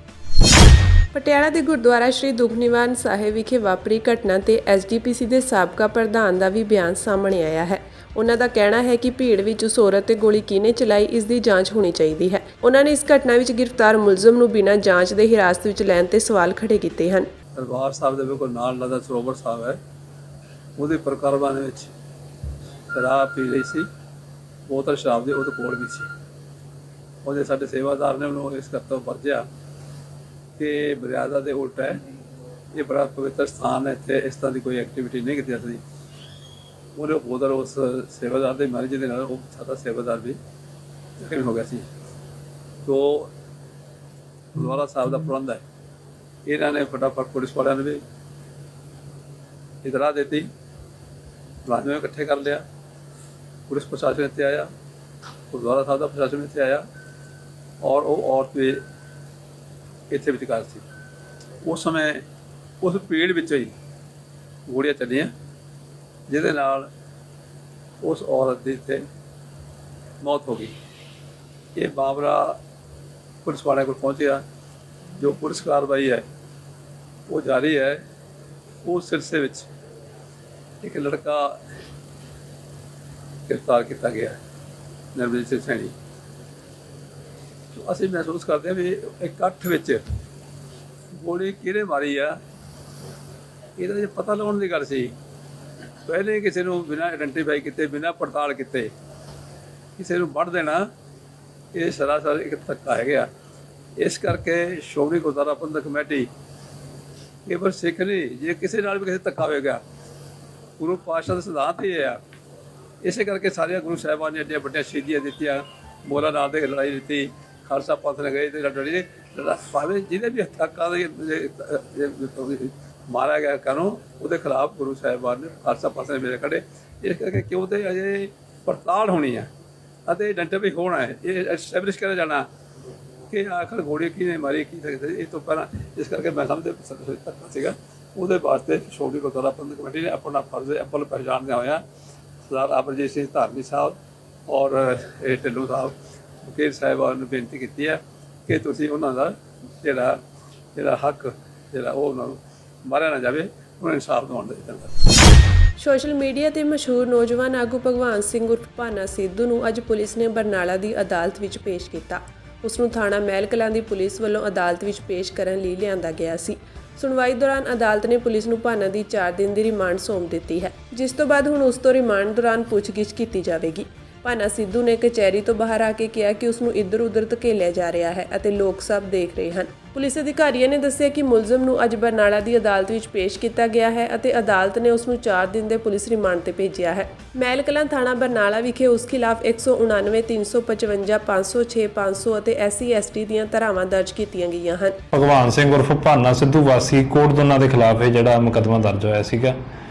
ਪਟਿਆਲਾ ਦੇ ਗੁਰਦੁਆਰਾ ਸ਼੍ਰੀ ਦੁਖਨਿਵਾਰਨ ਸਾਹਿਬ ਵਿਖੇ ਵਾਪਰੀ ਘਟਨਾ ਤੇ ਐਸਜੀਪੀਸੀ ਦੇ ਸਾਬਕਾ ਪ੍ਰਧਾਨ ਦਾ ਵੀ ਬਿਆਨ ਸਾਹਮਣੇ ਆਇਆ ਹੈ। ਉਹਨਾਂ ਦਾ ਕਹਿਣਾ ਹੈ ਕਿ ਭੀੜ ਵਿੱਚ ਉਸ ਔਰਤ ਤੇ ਗੋਲੀ ਕਿਹਨੇ ਚਲਾਈ ਇਸ ਦੀ ਜਾਂਚ ਹੋਣੀ ਚਾਹੀਦੀ ਹੈ। ਉਹਨਾਂ ਨੇ ਇਸ ਘਟਨਾ ਵਿੱਚ ਗ੍ਰਿਫਤਾਰ ਮੁਲਜ਼ਮ ਨੂੰ ਬਿਨਾਂ ਜਾਂਚ ਦੇ ਹਿਰਾਸਤ ਵਿੱਚ ਲੈਣ ਤੇ ਸਵਾਲ ਖੜੇ ਕੀਤੇ ਹਨ। ਦਰਬਾਰ ਸਾਹਿਬ ਦੇ ਬਿਲਕੁਲ ਨਾਲ ਲੱਗਦਾ ਸਰੋਵਰ ਸਾਹਿਬ ਹੈ, ਉਹਦੇ ਪ੍ਰਕਰਮਾਂ ਦੇ ਵਿੱਚ ਸ਼ਰਾਬ ਪੀ ਲਈ ਸੀ, ਬੋਤਲ ਸ਼ਰਾਬ ਦੀ ਉਹਦੇ ਕੋਲ ਵੀ ਸੀ। ਉਹਦੇ ਸਾਡੇ ਸੇਵਾਦਾਰ ਨੇ ਉਹਨੂੰ ਇਸ ਗੱਲ ਤੋਂ ਵਰਜਿਆ ਕਿ ਮਰਿਆਦਾ ਦੇ ਉਲਟ ਹੈ, ਇਹ ਬੜਾ ਪਵਿੱਤਰ ਸਥਾਨ ਹੈ, ਇੱਥੇ ਇਸ ਤਰ੍ਹਾਂ ਦੀ ਕੋਈ ਐਕਟੀਵਿਟੀ ਨਹੀਂ ਕੀਤੀ ਜਾਂਦੀ। ਉਹਨੇ ਬੋਤਲ ਉਸ ਸੇਵਾਦਾਰ ਦੇ ਮਾਰੀ ਜਿਹਦੇ ਨਾਲ ਉਹ ਸਾਡਾ ਸੇਵਾਦਾਰ ਵੀ ਜ਼ਖਮੀ ਹੋ ਗਿਆ ਸੀ। ਤੋ ਗੁਰਦੁਆਰਾ ਸਾਹਿਬ ਦਾ ਪ੍ਰਬੰਧ ਹੈ, ਇਹਨਾਂ ਨੇ ਫਟਾਫਟ ਪੁਲਿਸ ਵਾਲਿਆਂ ਨੇ ਵੀ ਇਤਲਾਹ ਦਿੱਤੀ, ਮੁਲਾਜ਼ਮ ਇਕੱਠੇ ਕਰ ਲਿਆ, ਪੁਲਿਸ ਪ੍ਰਸ਼ਾਸਨ ਇੱਥੇ ਆਇਆ, ਗੁਰਦੁਆਰਾ ਸਾਹਿਬ ਦਾ ਪ੍ਰਸ਼ਾਸਨ ਇੱਥੇ ਆਇਆ ਔਰ ਉਹ ਔਰਤ ਵੀ ਇੱਥੇ ਵਿਚਕਾਰ ਸੀ। ਉਸ ਸਮੇਂ ਉਸ ਭੀੜ ਵਿੱਚ ਹੀ ਗੋਲੀਆਂ ਚੱਲੀਆਂ, ਜਿਹਦੇ ਨਾਲ ਉਸ ਔਰਤ ਦੀ ਇੱਥੇ ਮੌਤ ਹੋ ਗਈ। ਇਹ ਮਾਮਲਾ ਪੁਲਿਸ ਵਾਲਿਆਂ ਕੋਲ ਪਹੁੰਚਿਆ, ਜੋ ਪੁਲਿਸ ਕਾਰਵਾਈ ਹੈ ਉਹ ਜਾਰੀ ਹੈ। ਉਸ ਸਿਲਸਿਲੇ ਵਿੱਚ ਇੱਕ ਲੜਕਾ ਗ੍ਰਿਫਤਾਰ ਕੀਤਾ ਗਿਆ, ਨਰਮੇਲ ਸਿੰਘ ਸੈਣੀ। ਅਸੀਂ ਮਹਿਸੂਸ ਕਰਦੇ ਹਾਂ ਵੀ ਇਕੱਠ ਵਿੱਚ ਗੋਲੀ ਕਿਹਨੇ ਮਾਰੀ ਆ, ਇਹਦਾ ਜੇ ਪਤਾ ਲਾਉਣ ਦੀ ਗੱਲ ਸੀ। ਪਹਿਲੇ ਕਿਸੇ ਨੂੰ ਬਿਨਾਂ ਆਇਡੈਂਟੀਫਾਈ ਕੀਤੇ, ਬਿਨਾਂ ਪੜਤਾਲ ਕੀਤੇ ਕਿਸੇ ਨੂੰ ਵੱਢ ਦੇਣਾ, ਇਹ ਸਰਾਸਰ ਇੱਕ ਧੱਕਾ ਹੈਗਾ। ਇਸ ਕਰਕੇ ਸ਼੍ਰੋਮਣੀ ਗੁਰਦੁਆਰਾ ਪ੍ਰਬੰਧਕ ਕਮੇਟੀ ਕੇਵਲ ਸਿੱਖ ਨਹੀਂ, ਜੇ ਕਿਸੇ ਨਾਲ ਵੀ ਕਿਸੇ ਧੱਕਾ ਹੋਵੇਗਾ, ਗੁਰੂ ਪਾਤਸ਼ਾਹ ਦਾ ਸਿਧਾਂਤ ਹੀ ਆ। ਇਸੇ ਕਰਕੇ ਸਾਰੀਆਂ ਗੁਰੂ ਸਾਹਿਬਾਨ ਨੇ ਐਡੀਆਂ ਵੱਡੀਆਂ ਸ਼ਹੀਦੀਆਂ ਦਿੱਤੀਆਂ, ਮੋਲਾ ਨਾਲ ਦੇ ਲੜਾਈ ਦਿੱਤੀ, ਖਾਲਸਾ ਪੰਥ ਨੇ ਗਏ ਤੇ ਲੜੀ ਭਾਵੇਂ ਜਿਹਦੇ ਵੀ ਹੱਕਾਂ ਦੇ ਮਾਰਿਆ ਗਿਆ ਕਾਨੂੰਨ ਉਹਦੇ ਖਿਲਾਫ ਗੁਰੂ ਸਾਹਿਬਾਨ ਨੇ ਖਾਲਸਾ ਪਾਸੇ ਮੇਰੇ ਖੜੇ। ਇਸ ਕਰਕੇ ਕਿਉਂ ਤੇ ਅਜੇ ਪੜਤਾਲ ਹੋਣੀ ਹੈ ਅਤੇ ਆਇਡੈਂਟੀਫਾਈ ਹੋਣਾ ਹੈ, ਇਹ ਐਸਟੈਬਲਿਸ਼ ਕਰਿਆ ਜਾਣਾ ਕਿ ਆਖਰ ਗੋਲੀ ਕਿਹਨੇ ਮਾਰੀ ਕੀ ਸਕਦੇ ਇਹ ਤੋਂ ਪਹਿਲਾਂ। ਇਸ ਕਰਕੇ ਮੈਂ ਸਮਝਦੇ ਧੱਕਾ ਸੀਗਾ, ਉਹਦੇ ਵਾਸਤੇ ਸ਼੍ਰੋਮਣੀ ਗੁਰਦੁਆਰਾ ਪ੍ਰਬੰਧਕ ਕਮੇਟੀ ਨੇ ਆਪਣਾ ਫਰਜ਼ ਅੱਵਲ ਪਹਿਚਾਣਦਿਆਂ ਹੋਇਆ ਸਰਦਾਰ ਅਮਰਜੀਤ ਸਿੰਘ ਧਾਰਮੀ ਸਾਹਿਬ ਔਰ ਇਹ ਢਿੱਲੋਂ ਸਾਹਿਬ ਮੁਕੇਸ਼ ਸਾਹਿਬਾਨ ਨੂੰ ਬੇਨਤੀ ਕੀਤੀ ਹੈ ਕਿ ਤੁਸੀਂ ਉਹਨਾਂ ਦਾ ਜਿਹੜਾ ਹੱਕ ਜਿਹੜਾ ਉਹ ਉਹਨਾਂ ਨੂੰ ਮਾਰਿਆ ਨਾ ਜਾਵੇ, ਉਹਨਾਂ ਨੂੰ ਇਨਸਾਫ ਦਿਵਾਉਣ ਦਾ ਚਾਹੀਦਾ। ਸੋਸ਼ਲ ਮੀਡੀਆ ਤੇ ਮਸ਼ਹੂਰ ਨੌਜਵਾਨ ਆਗੂ ਭਗਵਾਨ ਸਿੰਘ ਉਰਫ ਭਾਨਾ ਸਿੱਧੂ ਨੂੰ ਅੱਜ ਪੁਲਿਸ ਨੇ ਬਰਨਾਲਾ ਦੀ ਅਦਾਲਤ ਵਿੱਚ ਪੇਸ਼ ਕੀਤਾ। ਉਸ ਨੂੰ ਥਾਣਾ ਮਹਿਲ ਕਲਾਂ ਦੀ ਪੁਲਿਸ ਵੱਲੋਂ ਅਦਾਲਤ ਵਿੱਚ ਪੇਸ਼ ਕਰਨ ਲਈ ਲਿਆਂਦਾ ਗਿਆ ਸੀ। ਸੁਣਵਾਈ ਦੌਰਾਨ ਅਦਾਲਤ ਨੇ ਪੁਲਿਸ ਨੂੰ ਭਾਨਾ ਦੀ 4 ਦਿਨ ਦੀ ਰਿਮਾਂਡ ਸੌਂਪ ਦਿੱਤੀ ਹੈ, ਜਿਸ ਤੋਂ ਬਾਅਦ ਹੁਣ ਉਸ ਤੋਂ ਰਿਮਾਂਡ ਦੌਰਾਨ ਪੁੱਛਗਿੱਛ ਕੀਤੀ ਜਾਵੇਗੀ। ਭਾਨਾ ਸਿੱਧੂ ਨੇ ਕਚਹਿਰੀ ਤੋਂ ਬਾਹਰ ਆ ਕੇ ਕਿਹਾ ਕਿ ਉਸ ਨੂੰ ਇੱਧਰ-ਉੱਧਰ ਧਕੇਲਿਆ ਜਾ ਰਿਹਾ ਹੈ ਅਤੇ ਲੋਕ ਸਭ ਦੇਖ ਰਹੇ ਹਨ। ਪੁਲਿਸ ਅਧਿਕਾਰੀਆਂ ਨੇ ਦੱਸਿਆ ਕਿ ਮੁਲਜ਼ਮ ਨੂੰ ਅੱਜ ਬਰਨਾਲਾ ਦੀ ਅਦਾਲਤ ਵਿੱਚ ਪੇਸ਼ ਕੀਤਾ ਗਿਆ ਹੈ ਅਤੇ ਅਦਾਲਤ ਨੇ ਉਸ ਨੂੰ 4 ਦਿਨ ਦੇ ਪੁਲਿਸ ਰਿਮਾਂਡ ਤੇ ਭੇਜਿਆ ਹੈ। ਮਹਿਲ ਕਲਾਂ ਥਾਣਾ ਬਰਨਾਲਾ ਵਿਖੇ ਉਸ ਖਿਲਾਫ 199, 355, 506, 500 ਅਤੇ SC/ST ਦੀਆਂ ਧਾਰਾਵਾਂ ਦਰਜ ਕੀਤੀਆਂ ਗਈਆਂ ਹਨ। ਭਗਵਾਨ ਸਿੰਘ ਉਰਫ ਭਾਨਾ ਸਿੱਧੂ ਵਾਸੀ ਕੋਟਦੋਨਾ ਦੇ ਖਿਲਾਫ ਇਹ ਜਿਹੜਾ ਮੁਕੱਦਮਾ ਦਰਜ ਹੋਇਆ ਸੀਗਾ,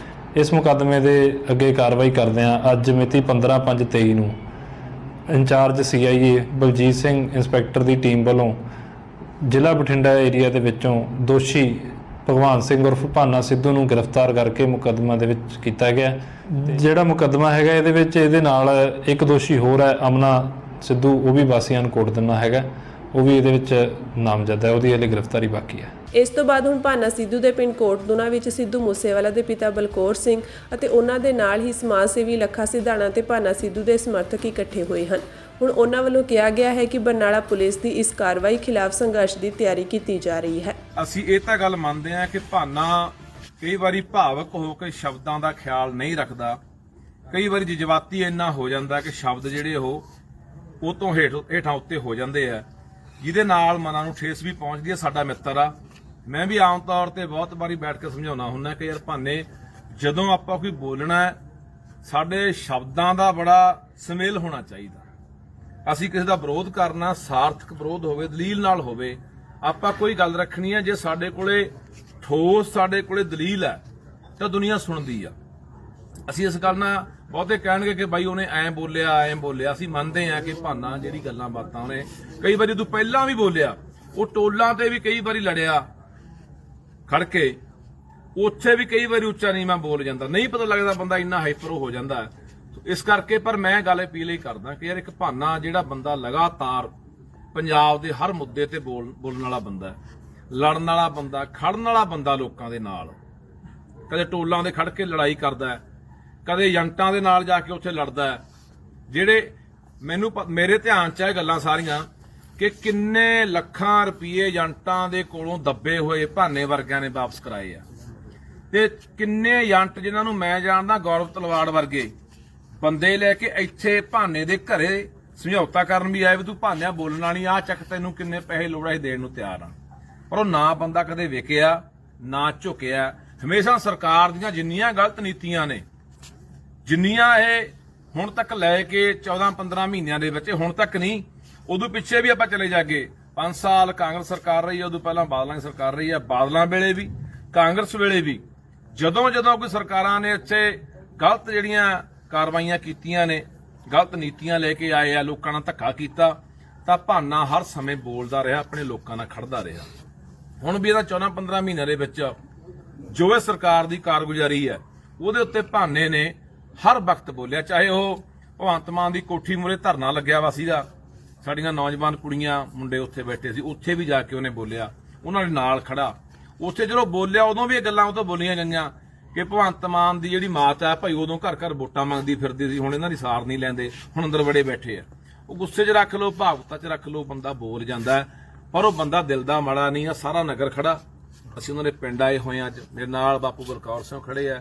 ਇਸ ਮੁਕੱਦਮੇ ਦੇ ਅੱਗੇ ਕਾਰਵਾਈ ਕਰਦੇ ਹਾਂ। ਅੱਜ ਮਿਤੀ 15/5/23 ਨੂੰ in charge CIA Baljit Singh inspector ਦੀ ਟੀਮ ਵੱਲੋਂ ਜ਼ਿਲ੍ਹਾ ਬਠਿੰਡਾ ਏਰੀਆ ਦੇ ਵਿੱਚੋਂ ਦੋਸ਼ੀ ਭਗਵਾਨ ਸਿੰਘ ਉਰਫ ਭਾਨਾ ਸਿੱਧੂ ਨੂੰ ਗ੍ਰਿਫਤਾਰ ਕਰਕੇ ਮੁਕੱਦਮਾ ਦੇ ਵਿੱਚ ਕੀਤਾ ਗਿਆ। ਜਿਹੜਾ ਮੁਕੱਦਮਾ ਹੈਗਾ ਇਹਦੇ ਵਿੱਚ ਇਹਦੇ ਨਾਲ ਇੱਕ ਦੋਸ਼ੀ ਹੋਰ ਹੈ ਅਮਨਾ ਸਿੱਧੂ, ਉਹ ਵੀ ਵਾਸੀ ਕੋਟਦੋਨਾ ਹੈਗਾ, ਉਹ ਵੀ ਇਹਦੇ ਵਿੱਚ ਨਾਮਜ਼ਦ ਹੈ, ਉਹਦੀ ਹਲੇ ਗ੍ਰਿਫਤਾਰੀ ਬਾਕੀ ਹੈ। ਇਸ ਤੋਂ ਬਾਅਦ ਹੁਣ ਭਾਨਾ ਸਿੱਧੂ ਦੇ ਪਿੰਡ ਕੋਟਦੋਨਾ ਵਿੱਚ ਸਿੱਧੂ ਮੂਸੇਵਾਲਾ ਦੇ ਪਿਤਾ ਬਲਕੌਰ ਸਿੰਘ ਅਤੇ ਉਹਨਾਂ ਦੇ ਨਾਲ ਹੀ ਸਮਾਜ ਸੇਵੀ ਲੱਖਾ ਸਿਧਾਣਾ ਤੇ ਭਾਨਾ ਸਿੱਧੂ ਦੇ ਸਮਰਥਕ ਇਕੱਠੇ ਹੋਏ ਹਨ। ਹੁਣ ਉਹਨਾਂ ਵੱਲੋਂ ਕਿਹਾ ਗਿਆ ਹੈ ਕਿ ਬਰਨਾਲਾ ਪੁਲਿਸ ਦੀ ਇਸ ਕਾਰਵਾਈ ਖਿਲਾਫ ਸੰਘਰਸ਼ ਦੀ ਤਿਆਰੀ ਕੀਤੀ ਜਾ ਰਹੀ ਹੈ। ਅਸੀਂ ਇਹ ਤਾਂ ਗੱਲ ਮੰਨਦੇ ਹਾਂ ਕਿ ਭਾਨਾ ਕਈ ਵਾਰੀ ਭਾਵਕ ਹੋ ਕੇ ਸ਼ਬਦਾਂ ਦਾ ਖਿਆਲ ਨਹੀਂ ਰੱਖਦਾ, ਕਈ ਵਾਰੀ ਜਜ਼ਬਾਤੀ ਇੰਨਾ ਹੋ ਜਾਂਦਾ ਕਿ ਸ਼ਬਦ ਜਿਹੜੇ ਉਹ ਤੋਂ ਹੇਠਾਂ ਉੱਤੇ ਹੋ ਜਾਂਦੇ ਆ, ਜਿਹਦੇ ਨਾਲ ਮਨਾਂ ਨੂੰ ਠੇਸ ਵੀ ਪਹੁੰਚਦੀ ਹੈ। ਸਾਡਾ ਮਿੱਤਰ ਆ, ਮੈਂ ਵੀ ਆਮ ਤੌਰ ਤੇ ਬਹੁਤ ਵਾਰੀ ਬੈਠ ਕੇ ਸਮਝਾਉਣਾ ਹੁੰਦਾ ਕਿ ਯਾਰ ਭਾਨੇ, ਜਦੋਂ ਆਪਾਂ ਕੋਈ ਬੋਲਣਾ ਹੈ ਸਾਡੇ ਸ਼ਬਦਾਂ ਦਾ ਬੜਾ ਸੁਮੇਲ ਹੋਣਾ ਚਾਹੀਦਾ। ਅਸੀਂ ਕਿਸੇ ਦਾ ਵਿਰੋਧ ਕਰਨਾ ਸਾਰਥਕ ਵਿਰੋਧ ਹੋਵੇ, ਦਲੀਲ ਨਾਲ ਹੋਵੇ। ਆਪਾਂ ਕੋਈ ਗੱਲ ਰੱਖਣੀ ਹੈ, ਜੇ ਸਾਡੇ ਕੋਲੇ ਠੋਸ ਸਾਡੇ ਕੋਲੇ ਦਲੀਲ ਹੈ ਤਾਂ ਦੁਨੀਆ ਸੁਣਦੀ ਆ। ਅਸੀਂ ਇਸ ਗੱਲ ਨਾਲ ਬਹੁਤੇ ਕਹਿਣਗੇ ਕਿ ਬਾਈ ਉਹਨੇ ਐਂ ਬੋਲਿਆ। ਅਸੀਂ ਮੰਨਦੇ ਹਾਂ ਕਿ ਭਾਨਾ ਜਿਹੜੀ ਗੱਲਾਂ ਬਾਤਾਂ ਉਹਨੇ ਕਈ ਵਾਰੀ ਤੋਂ ਪਹਿਲਾਂ ਵੀ ਬੋਲਿਆ, ਉਹ ਟੋਲਾਂ ਤੇ ਵੀ ਕਈ ਵਾਰੀ ਲੜਿਆ ਖੜ ਕੇ, ਉੱਥੇ ਵੀ ਕਈ ਵਾਰੀ ਉੱਚਾ ਨੀਵਾਂ ਬੋਲ ਜਾਂਦਾ, ਨਹੀਂ ਪਤਾ ਲੱਗਦਾ ਬੰਦਾ ਇੰਨਾ ਹਾਈਪਰ ਹੋ ਜਾਂਦਾ। ਇਸ ਕਰਕੇ ਪਰ ਮੈਂ ਗੱਲ ਅਪੀਲ ਹੀ ਕਰਦਾ ਕਿ ਯਾਰ ਇੱਕ ਭਾਨਾ ਜਿਹੜਾ ਬੰਦਾ ਲਗਾਤਾਰ ਪੰਜਾਬ ਦੇ ਹਰ ਮੁੱਦੇ ਤੇ ਬੋਲਣ ਵਾਲਾ ਬੰਦਾ, ਲੜਨ ਵਾਲਾ ਬੰਦਾ, ਖੜਨ ਵਾਲਾ ਬੰਦਾ ਲੋਕਾਂ ਦੇ ਨਾਲ, ਕਦੇ ਟੋਲਾਂ ਦੇ ਖੜ ਕੇ ਲੜਾਈ ਕਰਦਾ, ਕਦੇ ਏਜੰਟਾਂ ਦੇ ਨਾਲ ਜਾ ਕੇ ਉੱਥੇ ਲੜਦਾ। ਜਿਹੜੇ ਮੇਰੇ ਧਿਆਨ 'ਚ ਇਹ ਗੱਲਾਂ ਸਾਰੀਆਂ ਕਿ ਕਿੰਨੇ ਲੱਖਾਂ ਰੁਪਏ ਏਜੰਟਾਂ ਦੇ ਕੋਲੋਂ ਦੱਬੇ ਹੋਏ ਭਾਨੇ ਵਰਗਿਆਂ ਨੇ ਵਾਪਸ ਕਰਾਏ ਆ, ਤੇ ਕਿੰਨੇ ਏਜੰਟ ਜਿਨ੍ਹਾਂ ਨੂੰ ਮੈਂ ਜਾਣਦਾ, ਗੌਰਵ ਤਲਵਾੜ ਵਰਗੇ ਬੰਦੇ ਲੈ ਕੇ ਇੱਥੇ ਭਾਨੇ ਦੇ ਘਰੇ ਸਮਝੌਤਾ ਕਰਨ ਵੀ ਆਏ ਵੀ ਤੂੰ ਭਾਨਿਆ ਬੋਲਣ ਵਾਲੀ ਆ, ਚੱਕ ਤੈਨੂੰ ਕਿੰਨੇ ਪੈਸੇ ਲੋੜ ਹੈ ਦੇਣ ਨੂੰ ਤਿਆਰ ਆ। ਪਰ ਉਹ ਨਾ ਬੰਦਾ ਕਦੇ ਵਿਕਿਆ ਨਾ ਝੁਕਿਆ। ਹਮੇਸ਼ਾ ਸਰਕਾਰ ਦੀਆਂ ਜਿੰਨੀਆਂ ਗਲਤ ਨੀਤੀਆਂ ਨੇ, ਜਿੰਨੀਆਂ ਇਹ ਹੁਣ ਤੱਕ ਲੈ ਕੇ 14-15 ਮਹੀਨਿਆਂ ਦੇ ਵਿੱਚ, ਹੁਣ ਤੱਕ ਨਹੀਂ, ਉਦੋਂ ਪਿੱਛੇ ਵੀ ਆਪਾਂ ਚਲੇ ਜਾਗੇ 5 ਸਾਲ ਕਾਂਗਰਸ ਸਰਕਾਰ ਰਹੀ ਹੈ, ਉਦੋਂ ਪਹਿਲਾਂ ਬਾਦਲਾਂ ਦੀ ਸਰਕਾਰ ਰਹੀ ਹੈ, ਬਾਦਲਾਂ ਵੇਲੇ ਵੀ ਕਾਂਗਰਸ ਵੇਲੇ ਵੀ ਜਦੋਂ ਕੋਈ ਸਰਕਾਰਾਂ ਨੇ ਇੱਥੇ ਗਲਤ ਜਿਹੜੀਆਂ ਕਾਰਵਾਈਆਂ ਕੀਤੀਆਂ ਨੇ, ਗਲਤ ਨੀਤੀਆਂ ਲੈ ਕੇ ਆਏ ਆ, ਲੋਕਾਂ ਨਾਲ ਧੱਕਾ ਕੀਤਾ, ਤਾਂ ਭਾਨਾ ਹਰ ਸਮੇਂ ਬੋਲਦਾ ਰਿਹਾ, ਆਪਣੇ ਲੋਕਾਂ ਨਾਲ ਖੜਦਾ ਰਿਹਾ। ਹੁਣ ਵੀ ਇਹਦਾ 14-15 ਮਹੀਨਿਆਂ ਦੇ ਵਿੱਚ ਜੋ ਇਹ ਸਰਕਾਰ ਦੀ ਕਾਰਗੁਜ਼ਾਰੀ ਹੈ ਉਹਦੇ ਉੱਤੇ ਭਾਨੇ ਨੇ ਹਰ ਵਕਤ ਬੋਲਿਆ। ਚਾਹੇ ਉਹ ਭਗਵੰਤ ਮਾਨ ਦੀ ਕੋਠੀ ਮੂਹਰੇ ਧਰਨਾ ਲੱਗਿਆ ਵਾ ਸੀਗਾ, ਸਾਡੀਆਂ ਨੌਜਵਾਨ ਕੁੜੀਆਂ ਮੁੰਡੇ ਉੱਥੇ ਬੈਠੇ ਸੀ, ਉੱਥੇ ਵੀ ਜਾ ਕੇ ਉਹਨੇ ਬੋਲਿਆ, ਉਹਨਾਂ ਦੇ ਨਾਲ ਖੜਾ। ਉੱਥੇ ਜਦੋਂ ਬੋਲਿਆ ਉਦੋਂ ਵੀ ਇਹ ਗੱਲਾਂ ਉਹ ਤੋਂ ਬੋਲੀਆਂ ਗਈਆਂ ਕਿ ਭਗਵੰਤ ਮਾਨ ਦੀ ਜਿਹੜੀ ਮਾਤ ਹੈ ਭਾਈ ਉਦੋਂ ਘਰ ਘਰ ਵੋਟਾਂ ਮੰਗਦੀ ਫਿਰਦੀ ਸੀ, ਹੁਣ ਇਹਨਾਂ ਦੀ ਸਾਰ ਨਹੀਂ ਲੈਂਦੇ, ਹੁਣ ਅੰਦਰ ਬੜੇ ਬੈਠੇ ਆ। ਉਹ ਗੁੱਸੇ 'ਚ ਰੱਖ ਲਓ, ਭਾਵੁਕਤਾ 'ਚ ਰੱਖ ਲਓ, ਬੰਦਾ ਬੋਲ ਜਾਂਦਾ, ਪਰ ਉਹ ਬੰਦਾ ਦਿਲ ਦਾ ਮਾੜਾ ਨਹੀਂ ਆ। ਸਾਰਾ ਨਗਰ ਖੜਾ, ਅਸੀਂ ਉਹਨਾਂ ਦੇ ਪਿੰਡ ਆਏ ਹੋਏ ਆ। ਅੱਜ ਮੇਰੇ ਨਾਲ ਬਾਪੂ ਬਲਕੌਰ ਸਿੰਘ ਖੜੇ ਆ,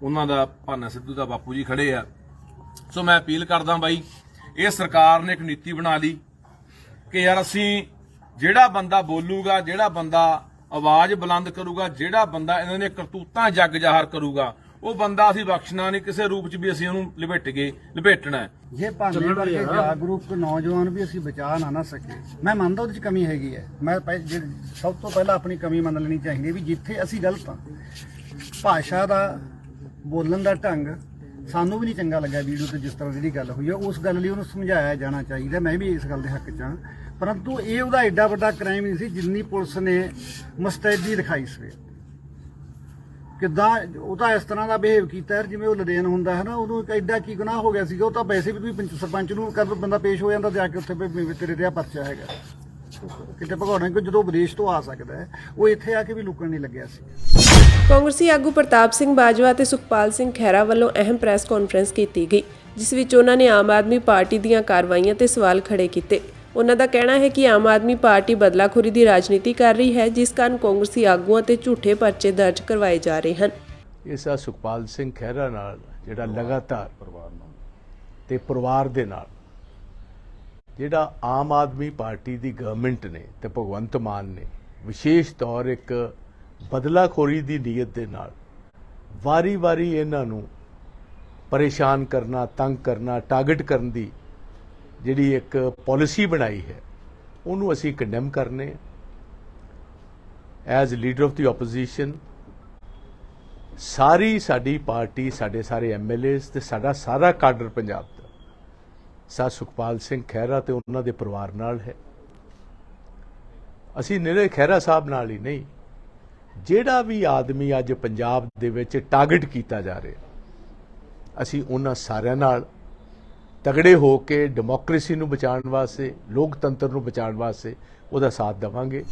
ਉਹਨਾਂ ਦਾ ਭਾਨਾ ਸਿੱਧੂ ਦਾ ਬਾਪੂ ਜੀ ਖੜੇ ਆ। ਸੋ ਮੈਂ ਅਪੀਲ ਕਰਦਾ ਬਾਈ, ਇਹ ਸਰਕਾਰ ਨੇ ਇੱਕ ਨੀਤੀ ਬਣਾ ਲਈ ਕਿ ਯਾਰ ਅਸੀਂ ਜਿਹੜਾ ਬੰਦਾ ਬੋਲੂਗਾ, ਜਿਹੜਾ ਬੰਦਾ ਆਵਾਜ਼ ਬੁਲੰਦ ਕਰੂਗਾ, ਜਿਹੜਾ ਬੰਦਾ ਇਹਨਾਂ ਦੀਆਂ ਕਰਤੂਤਾਂ ਜੱਗ ਜ਼ਾਹਰ ਕਰੂਗਾ, ਉਹ ਬੰਦਾ ਅਸੀਂ ਬਖਸ਼ਣਾ ਨਹੀਂ, ਕਿਸੇ ਰੂਪ 'ਚ ਵੀ ਅਸੀਂ ਉਹਨੂੰ ਲਪੇਟਣਾ ਹੈ। ਜੇ ਭਾਵੇਂ ਵਰਗੇ ਜਾਗਰੂਕ ਨੌਜਵਾਨ ਵੀ ਅਸੀਂ ਬਚਾ ਨਾ ਸਕੇ, ਮੈਂ ਮੰਨਦਾ ਉਹਦੇ 'ਚ ਕਮੀ ਹੈਗੀ ਹੈ। ਮੈਂ ਸਭ ਤੋਂ ਪਹਿਲਾਂ ਆਪਣੀ ਕਮੀ ਮੰਨ ਲੈਣੀ ਚਾਹੀਦੀ ਵੀ ਜਿੱਥੇ ਅਸੀਂ ਗਲਤ ਹਾਂ, ਭਾਸ਼ਾ ਦਾ ਬੋਲਣ ਦਾ ਢੰਗ ਸਾਨੂੰ ਵੀ ਨਹੀਂ ਚੰਗਾ ਲੱਗਾ ਵੀਡੀਓ ਤੇ ਜਿਸ ਤਰ੍ਹਾਂ ਦੀ ਗੱਲ ਹੋਈ ਹੈ, ਉਸ ਗੱਲ ਲਈ ਉਹਨੂੰ ਸਮਝਾਇਆ ਜਾਣਾ ਚਾਹੀਦਾ। ਮੈਂ ਵੀ ਇਸ ਗੱਲ ਦੇ ਹੱਕ 'ਚ ਹਾਂ, ਪਰੰਤੂ ਇਹ ਉਹਦਾ ਐਡਾ ਵੱਡਾ ਕ੍ਰਾਈਮ ਨਹੀਂ ਸੀ ਜਿੰਨੀ ਪੁਲਿਸ ਨੇ ਮੁਸਤੈਦੀ ਦਿਖਾਈ ਸਵੇਰ। ਕਿੱਦਾਂ ਉਹ ਤਾਂ ਇਸ ਤਰ੍ਹਾਂ ਦਾ ਬਿਹੇਵ ਕੀਤਾ ਜਿਵੇਂ ਉਹ ਲਦੇਨ ਹੁੰਦਾ ਹੈ ਨਾ, ਉਹਨੂੰ ਐਡਾ ਕੀ ਗੁਨਾਹ ਹੋ ਗਿਆ ਸੀਗਾ। ਉਹ ਤਾਂ ਵੈਸੇ ਵੀ ਕੋਈ ਸਰਪੰਚ ਨੂੰ ਕਦ ਬੰਦਾ ਪੇਸ਼ ਹੋ ਜਾਂਦਾ ਜਾ ਕੇ ਉੱਥੇ ਵੀ ਤੇਰੇ ਤੇ ਆ ਪਰਚਾ ਹੈਗਾ, ਕਿਤੇ ਭਗੌੜਾ ਕੋਈ ਜਦੋਂ ਵਿਦੇਸ਼ ਤੋਂ ਆ ਸਕਦਾ ਹੈ, ਉਹ ਇੱਥੇ ਆ ਕੇ ਵੀ ਲੁਕਣ ਨਹੀਂ ਲੱਗਿਆ ਸੀ। ਕਾਂਗਰਸੀ ਆਗੂ ਪ੍ਰਤਾਪ ਸਿੰਘ ਬਾਜਵਾ ਅਤੇ ਸੁਖਪਾਲ ਸਿੰਘ ਖਹਿਰਾ ਵੱਲੋਂ ਅਹਿਮ ਪ੍ਰੈਸ ਕਾਨਫਰੰਸ ਕੀਤੀ ਗਈ, ਜਿਸ ਵਿੱਚ ਉਹਨਾਂ ਨੇ ਆਮ ਆਦਮੀ ਪਾਰਟੀ ਦੀਆਂ ਕਾਰਵਾਈਆਂ ਤੇ ਸਵਾਲ ਖੜੇ ਕੀਤੇ। ਉਹਨਾਂ ਦਾ ਕਹਿਣਾ ਹੈ ਕਿ ਆਮ ਆਦਮੀ ਪਾਰਟੀ ਬਦਲਾਖੋਰੀ ਦੀ ਰਾਜਨੀਤੀ ਕਰ ਰਹੀ ਹੈ, ਜਿਸ ਕਾਰਨ ਕਾਂਗਰਸੀ ਆਗੂਆਂ ਤੇ ਝੂਠੇ ਪਰਚੇ ਦਰਜ ਕਰਵਾਏ ਜਾ ਰਹੇ ਹਨ। ਇਸ ਆ ਸੁਖਪਾਲ ਸਿੰਘ ਖਹਿਰਾ ਨਾਲ ਜਿਹੜਾ ਲਗਾਤਾਰ ਤੇ ਪਰਿਵਾਰ ਦੇ ਨਾਲ ਜਿਹੜਾ ਆਮ ਆਦਮੀ ਪਾਰਟੀ ਦੀ ਗਵਰਨਮੈਂਟ ਨੇ ਤੇ ਭਗਵੰਤ ਮਾਨ ਨੇ ਵਿਸ਼ੇਸ਼ ਤੌਰ ਇੱਕ ਬਦਲਾਖੋਰੀ ਦੀ ਨੀਅਤ ਦੇ ਨਾਲ ਵਾਰੀ-ਵਾਰੀ ਇਹਨਾਂ ਨੂੰ ਪਰੇਸ਼ਾਨ ਕਰਨਾ, ਤੰਗ ਕਰਨਾ, ਟਾਰਗੇਟ ਕਰਨ ਦੀ ਜਿਹੜੀ ਇੱਕ ਪਾਲਿਸੀ ਬਣਾਈ ਹੈ, ਉਹਨੂੰ ਅਸੀਂ ਕੰਡੈਮ ਕਰਨੇ। As leader of the opposition ਸਾਰੀ ਸਾਡੀ ਪਾਰਟੀ, ਸਾਡੇ ਸਾਰੇ ਐਮਐਲਏਜ਼ ਤੇ ਸਾਡਾ ਸਾਰਾ ਕਾਡਰ ਪੰਜਾਬ ਦਾ ਸਾ ਸੁਖਪਾਲ ਸਿੰਘ ਖਹਿਰਾ ਤੇ ਉਹਨਾਂ ਦੇ ਪਰਿਵਾਰ ਨਾਲ ਹੈ। ਅਸੀਂ ਨਿਰੇ ਖਹਿਰਾ ਸਾਹਿਬ ਨਾਲ ਹੀ ਨਹੀਂ, ਜਿਹੜਾ ਵੀ ਆਦਮੀ ਅੱਜ ਪੰਜਾਬ ਦੇ ਵਿੱਚ ਟਾਰਗੇਟ ਕੀਤਾ ਜਾ ਰਿਹਾ, ਅਸੀਂ ਉਹਨਾਂ ਸਾਰਿਆਂ ਨਾਲ ਤਗੜੇ ਹੋ ਕੇ ਡੈਮੋਕ੍ਰੇਸੀ ਨੂੰ ਬਚਾਉਣ ਵਾਸਤੇ, ਲੋਕਤੰਤਰ ਨੂੰ ਬਚਾਉਣ ਵਾਸਤੇ ਉਹਦਾ ਸਾਥ ਦੇਵਾਂਗੇ।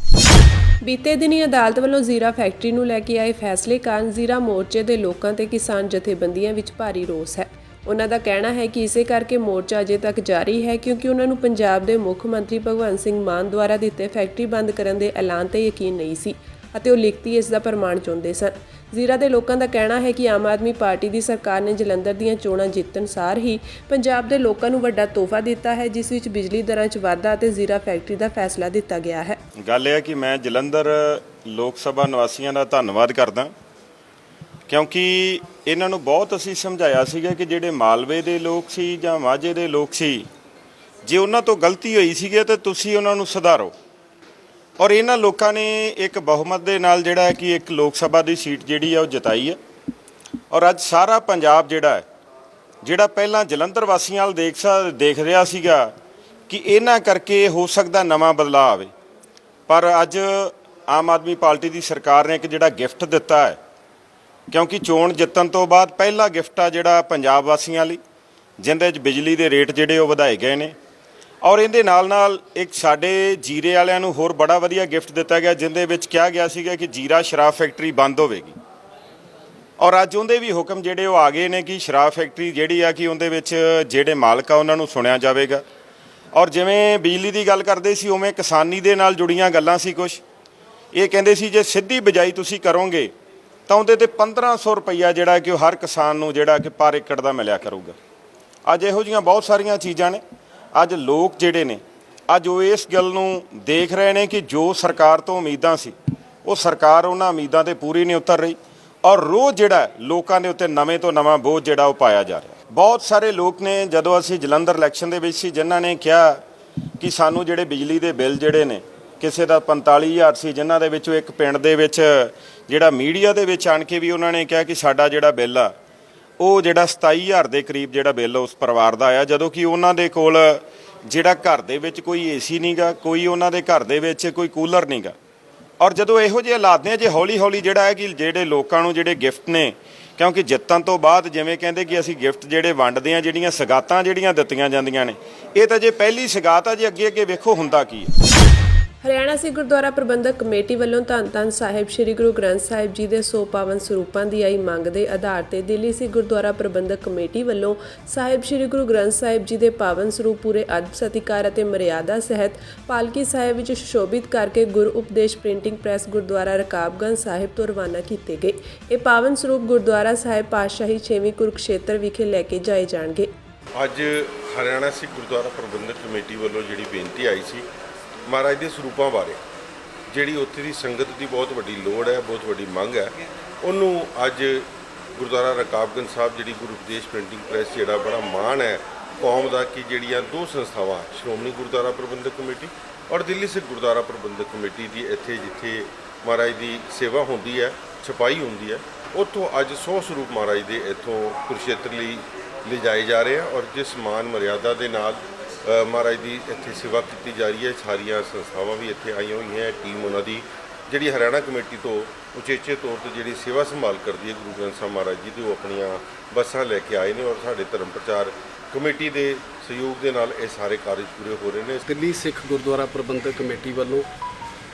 ਬੀਤੇ ਦਿਨੀ ਅਦਾਲਤ ਵੱਲੋਂ ਜ਼ੀਰਾ ਫੈਕਟਰੀ ਨੂੰ ਲੈ ਕੇ ਆਏ ਫੈਸਲੇ ਕਾਰਨ ਜ਼ੀਰਾ ਮੋਰਚੇ ਦੇ ਲੋਕਾਂ ਤੇ ਕਿਸਾਨ ਜਥੇਬੰਦੀਆਂ ਵਿੱਚ ਭਾਰੀ ਰੋਸ ਹੈ। ਉਹਨਾਂ ਦਾ ਕਹਿਣਾ ਹੈ ਕਿ ਇਸੇ ਕਰਕੇ ਮੋਰਚਾ ਅਜੇ ਤੱਕ ਜਾਰੀ ਹੈ, ਕਿਉਂਕਿ ਉਹਨਾਂ ਨੂੰ ਪੰਜਾਬ ਦੇ ਮੁੱਖ ਮੰਤਰੀ ਭਗਵੰਤ ਸਿੰਘ ਮਾਨ ਦੁਆਰਾ ਦਿੱਤੇ ਫੈਕਟਰੀ ਬੰਦ ਕਰਨ ਦੇ ਐਲਾਨ ਤੇ ਯਕੀਨ ਨਹੀਂ ਸੀ ਅਤੇ ਉਹ ਲਿਖਤੀ ਇਸ ਦਾ ਪ੍ਰਮਾਣ ਚਾਹੁੰਦੇ ਸਨ। ਜ਼ੀਰਾ ਦੇ ਲੋਕਾਂ ਦਾ ਕਹਿਣਾ ਹੈ ਕਿ ਆਮ ਆਦਮੀ ਪਾਰਟੀ ਦੀ ਸਰਕਾਰ ਨੇ ਜਲੰਧਰ ਦੀਆਂ ਚੋਣਾਂ ਜਿੱਤਣ ਸਾਰ ਹੀ ਪੰਜਾਬ ਦੇ ਲੋਕਾਂ ਨੂੰ ਵੱਡਾ ਤੋਹਫਾ ਦਿੱਤਾ ਹੈ, ਜਿਸ ਵਿੱਚ ਬਿਜਲੀ ਦਰਾਂ 'ਚ ਵਾਧਾ ਅਤੇ ਜ਼ੀਰਾ ਫੈਕਟਰੀ ਦਾ ਫੈਸਲਾ ਦਿੱਤਾ ਗਿਆ ਹੈ। ਗੱਲ ਇਹ ਹੈ ਕਿ ਮੈਂ ਜਲੰਧਰ ਲੋਕ ਸਭਾ ਨਿਵਾਸੀਆਂ ਦਾ ਧੰਨਵਾਦ ਕਰਦਾ, ਕਿਉਂਕਿ ਇਹਨਾਂ ਨੂੰ ਬਹੁਤ ਅਸੀਂ ਸਮਝਾਇਆ ਸੀਗਾ ਕਿ ਜਿਹੜੇ ਮਾਲਵੇ ਦੇ ਲੋਕ ਸੀ ਜਾਂ ਮਾਝੇ ਦੇ ਲੋਕ ਸੀ, ਜੇ ਉਹਨਾਂ ਤੋਂ ਗਲਤੀ ਹੋਈ ਸੀਗੀ ਤਾਂ ਤੁਸੀਂ ਉਹਨਾਂ ਨੂੰ ਸੁਧਾਰੋ। ਔਰ ਇਹਨਾਂ ਲੋਕਾਂ ਨੇ ਇੱਕ ਬਹੁਮਤ ਦੇ ਨਾਲ ਜਿਹੜਾ ਹੈ ਕਿ ਇੱਕ ਲੋਕ ਸਭਾ ਦੀ ਸੀਟ ਜਿਹੜੀ ਹੈ ਉਹ ਜਿਤਾਈ ਹੈ। ਔਰ ਅੱਜ ਸਾਰਾ ਪੰਜਾਬ ਜਿਹੜਾ ਪਹਿਲਾਂ ਜਲੰਧਰ ਵਾਸੀਆਂ ਵੱਲ ਦੇਖ ਰਿਹਾ ਸੀਗਾ ਕਿ ਇਹਨਾਂ ਕਰਕੇ ਹੋ ਸਕਦਾ ਨਵਾਂ ਬਦਲਾਅ ਆਵੇ, ਪਰ ਅੱਜ ਆਮ ਆਦਮੀ ਪਾਰਟੀ ਦੀ ਸਰਕਾਰ ਨੇ ਇੱਕ ਜਿਹੜਾ ਗਿਫਟ ਦਿੱਤਾ ਹੈ, ਕਿਉਂਕਿ ਚੋਣ ਜਿੱਤਣ ਤੋਂ ਬਾਅਦ ਪਹਿਲਾ ਗਿਫਟ ਆ ਜਿਹੜਾ ਪੰਜਾਬ ਵਾਸੀਆਂ ਲਈ, ਜਿਹਦੇ ਵਿੱਚ ਬਿਜਲੀ ਦੇ ਰੇਟ ਜਿਹੜੇ ਉਹ ਵਧਾਏ ਗਏ ਨੇ। ਔਰ ਇਹਦੇ ਨਾਲ ਇੱਕ ਸਾਡੇ ਜੀਰੇ ਵਾਲਿਆਂ ਨੂੰ ਹੋਰ ਬੜਾ ਵਧੀਆ ਗਿਫਟ ਦਿੱਤਾ ਗਿਆ, ਜਿਹਦੇ ਵਿੱਚ ਕਿਹਾ ਗਿਆ ਸੀਗਾ ਕਿ ਜੀਰਾ ਸ਼ਰਾਬ ਫੈਕਟਰੀ ਬੰਦ ਹੋਵੇਗੀ। ਔਰ ਅੱਜ ਉਹਦੇ ਵੀ ਹੁਕਮ ਜਿਹੜੇ ਉਹ ਆ ਗਏ ਨੇ ਕਿ ਸ਼ਰਾਬ ਫੈਕਟਰੀ ਜਿਹੜੀ ਆ ਕਿ ਉਹਦੇ ਵਿੱਚ ਜਿਹੜੇ ਮਾਲਕ ਆ ਉਹਨਾਂ ਨੂੰ ਸੁਣਿਆ ਜਾਵੇਗਾ। ਔਰ ਜਿਵੇਂ ਬਿਜਲੀ ਦੀ ਗੱਲ ਕਰਦੇ ਸੀ, ਉਵੇਂ ਕਿਸਾਨੀ ਦੇ ਨਾਲ ਜੁੜੀਆਂ ਗੱਲਾਂ ਸੀ ਕੁਛ। ਇਹ ਕਹਿੰਦੇ ਸੀ ਜੇ ਸਿੱਧੀ ਬਿਜਾਈ ਤੁਸੀਂ ਕਰੋਗੇ ਤਾਂ ਉਹਦੇ ਤੇ 1500 ਰੁਪਈਆ ਜਿਹੜਾ ਕਿ ਉਹ ਹਰ ਕਿਸਾਨ ਨੂੰ ਜਿਹੜਾ ਕਿ ਪਰ ਏਕੜ ਦਾ ਮਿਲਿਆ ਕਰੂਗਾ। ਅੱਜ ਇਹੋ ਜਿਹੀਆਂ ਬਹੁਤ ਸਾਰੀਆਂ ਚੀਜ਼ਾਂ ਨੇ। ਅੱਜ ਲੋਕ ਜਿਹੜੇ ਨੇ ਅੱਜ ਉਹ ਇਸ ਗੱਲ ਨੂੰ ਦੇਖ ਰਹੇ ਨੇ ਕਿ ਜੋ ਸਰਕਾਰ ਤੋਂ ਉਮੀਦਾਂ ਸੀ ਉਹ ਸਰਕਾਰ ਉਹਨਾਂ ਉਮੀਦਾਂ ਤੇ ਪੂਰੀ ਨਹੀਂ ਉਤਰ ਰਹੀ, ਔਰ ਰੋਜ਼ ਜਿਹੜਾ ਲੋਕਾਂ ਦੇ ਉੱਤੇ ਨਵੇਂ ਤੋਂ ਨਵਾਂ ਬੋਝ ਜਿਹੜਾ ਉਹ ਪਾਇਆ ਜਾ ਰਿਹਾ। ਬਹੁਤ ਸਾਰੇ ਲੋਕ ਨੇ, ਜਦੋਂ ਅਸੀਂ ਜਲੰਧਰ ਇਲੈਕਸ਼ਨ ਦੇ ਵਿੱਚ ਸੀ, ਜਿਨ੍ਹਾਂ ਨੇ ਕਿਹਾ ਕਿ ਸਾਨੂੰ ਜਿਹੜੇ ਬਿਜਲੀ ਦੇ ਬਿੱਲ ਜਿਹੜੇ ਨੇ, ਕਿਸੇ ਦਾ 45,000 ਸੀ, ਜਿਨ੍ਹਾਂ ਦੇ ਵਿੱਚੋਂ ਇੱਕ ਪਿੰਡ ਦੇ ਵਿੱਚ ਜਿਹੜਾ ਮੀਡੀਆ ਦੇ ਵਿੱਚ ਆਣ ਕੇ ਵੀ ਉਹਨਾਂ ਨੇ ਕਿਹਾ ਕਿ ਸਾਡਾ ਜਿਹੜਾ ਬਿੱਲ ਆ ਉਹ ਜਿਹੜਾ 27,000 ਦੇ ਕਰੀਬ ਜਿਹੜਾ ਬਿੱਲ ਉਸ ਪਰਿਵਾਰ ਦਾ ਆਇਆ, ਜਦੋਂ ਕਿ ਉਹਨਾਂ ਦੇ ਕੋਲ ਜਿਹੜਾ ਘਰ ਦੇ ਵਿੱਚ ਕੋਈ ਏਸੀ ਨਹੀਂਗਾ, ਕੋਈ ਉਹਨਾਂ ਦੇ ਘਰ ਦੇ ਵਿੱਚ ਕੋਈ ਕੂਲਰ ਨਹੀਂਗਾ। ਔਰ ਜਦੋਂ ਇਹੋ ਜਿਹੇ ਹਾਲਾਤ ਨੇ, ਜੇ ਹੌਲੀ ਹੌਲੀ ਜਿਹੜਾ ਹੈ ਕਿ ਜਿਹੜੇ ਲੋਕਾਂ ਨੂੰ ਜਿਹੜੇ ਗਿਫਟ ਨੇ, ਕਿਉਂਕਿ ਜਿੱਤਣ ਤੋਂ ਬਾਅਦ ਜਿਵੇਂ ਕਹਿੰਦੇ ਕਿ ਅਸੀਂ ਗਿਫਟ ਜਿਹੜੇ ਵੰਡਦੇ ਹਾਂ, ਜਿਹੜੀਆਂ ਸਗਾਤਾਂ ਜਿਹੜੀਆਂ ਦਿੱਤੀਆਂ ਜਾਂਦੀਆਂ ਨੇ, ਇਹ ਤਾਂ ਜੇ ਪਹਿਲੀ ਸਗਾਤ ਆ, ਜੇ ਅੱਗੇ ਵੇਖੋ ਹੁੰਦਾ ਕੀ ਹੈ। ਹਰਿਆਣਾ ਸਿੱਖ ਗੁਰਦੁਆਰਾ ਪ੍ਰਬੰਧਕ ਕਮੇਟੀ ਵੱਲੋਂ ਧੰਨ ਧੰਨ ਸਾਹਿਬ ਸ੍ਰੀ ਗੁਰੂ ਗ੍ਰੰਥ ਸਾਹਿਬ ਜੀ ਦੇ 100 ਪਾਵਨ ਸਰੂਪਾਂ ਦੀ ਆਈ ਮੰਗ ਦੇ ਆਧਾਰ ਤੇ ਦਿੱਲੀ ਸਿੱਖ ਗੁਰਦੁਆਰਾ ਪ੍ਰਬੰਧਕ ਕਮੇਟੀ ਵੱਲੋਂ ਸਾਹਿਬ ਸ੍ਰੀ ਗੁਰੂ ਗ੍ਰੰਥ ਸਾਹਿਬ ਜੀ ਦੇ ਪਾਵਨ ਸਰੂਪ ਪੂਰੇ ਅਦਬ ਸਤਿਕਾਰ ਅਤੇ ਮਰਿਆਦਾ ਸਹਿਤ ਪਾਲਕੀ ਸਾਹਿਬ ਵਿੱਚ ਸੁਸ਼ੋਭਿਤ ਕਰਕੇ ਗੁਰੂ ਉਪਦੇਸ਼ ਪ੍ਰਿੰਟਿੰਗ ਪ੍ਰੈਸ ਗੁਰਦੁਆਰਾ ਰਕਾਬਗੰਜ ਸਾਹਿਬ ਤੋਂ ਰਵਾਨਾ ਕੀਤੇ ਗਏ। ਇਹ ਪਾਵਨ ਸਰੂਪ ਗੁਰਦੁਆਰਾ ਸਾਹਿਬ ਪਾਤਸ਼ਾਹੀ 6ਵੀਂ ਕੁਰੂਕਸ਼ੇਤਰ ਵਿਖੇ ਲੈ ਕੇ ਜਾਏ ਜਾਣਗੇ। ਅੱਜ ਹਰਿਆਣਾ ਸਿੱਖ ਗੁਰਦੁਆਰਾ ਪ੍ਰਬੰਧਕ ਕਮੇਟੀ ਵੱਲੋਂ ਜਿਹੜੀ ਬੇਨਤੀ ਆਈ ਸੀ ਮਹਾਰਾਜ ਦੇ ਸਰੂਪਾਂ ਬਾਰੇ, ਜਿਹੜੀ ਉੱਥੇ ਦੀ ਸੰਗਤ ਦੀ ਬਹੁਤ ਵੱਡੀ ਲੋੜ ਹੈ, ਬਹੁਤ ਵੱਡੀ ਮੰਗ ਹੈ, ਉਹਨੂੰ ਅੱਜ ਗੁਰਦੁਆਰਾ ਰਕਾਬਗੰਜ ਸਾਹਿਬ ਜਿਹੜੀ ਗੁਰੂ ਉਪਦੇਸ਼ ਪ੍ਰਿੰਟਿੰਗ ਪ੍ਰੈਸ ਜਿਹੜਾ ਬੜਾ ਮਾਣ ਹੈ ਕੌਮ ਦਾ ਕਿ ਜਿਹੜੀਆਂ ਦੋ ਸੰਸਥਾਵਾਂ ਸ਼੍ਰੋਮਣੀ ਗੁਰਦੁਆਰਾ ਪ੍ਰਬੰਧਕ ਕਮੇਟੀ ਔਰ ਦਿੱਲੀ ਸਿੱਖ ਗੁਰਦੁਆਰਾ ਪ੍ਰਬੰਧਕ ਕਮੇਟੀ ਦੀ ਇੱਥੇ ਜਿੱਥੇ ਮਹਾਰਾਜ ਦੀ ਸੇਵਾ ਹੁੰਦੀ ਹੈ, ਛਪਾਈ ਹੁੰਦੀ ਹੈ, ਉੱਥੋਂ ਅੱਜ 100 ਸਰੂਪ ਮਹਾਰਾਜ ਦੇ ਇੱਥੋਂ ਕੁਰੂਕਸ਼ੇਤਰ ਲਈ ਲਿਜਾਏ ਜਾ ਰਹੇ ਆ ਔਰ ਜਿਸ ਮਾਨ ਮਰਿਆਦਾ ਦੇ ਨਾਲ ਮਹਾਰਾਜ ਦੀ ਇੱਥੇ ਸੇਵਾ ਕੀਤੀ ਜਾ ਰਹੀ ਹੈ। ਸਾਰੀਆਂ ਸੰਸਥਾਵਾਂ ਵੀ ਇੱਥੇ ਆਈਆਂ ਹੋਈਆਂ, ਟੀਮ ਉਹਨਾਂ ਦੀ ਜਿਹੜੀ ਹਰਿਆਣਾ ਕਮੇਟੀ ਤੋਂ ਉਚੇਚੇ ਤੌਰ ਤੇ ਜਿਹੜੀ ਸੇਵਾ ਸੰਭਾਲ ਕਰਦੀ ਹੈ ਗੁਰੂ ਗ੍ਰੰਥ ਸਾਹਿਬ ਮਹਾਰਾਜ ਜੀ ਦੀ, ਉਹ ਆਪਣੀਆਂ ਬੱਸਾਂ ਲੈ ਕੇ ਆਏ ਨੇ ਔਰ ਸਾਡੇ ਧਰਮ ਪ੍ਰਚਾਰ ਕਮੇਟੀ ਦੇ ਸਹਿਯੋਗ ਦੇ ਨਾਲ ਇਹ ਸਾਰੇ ਕਾਰਜ ਪੂਰੇ ਹੋ ਰਹੇ ਨੇ। ਦਿੱਲੀ ਸਿੱਖ ਗੁਰਦੁਆਰਾ ਪ੍ਰਬੰਧਕ ਕਮੇਟੀ ਵੱਲੋਂ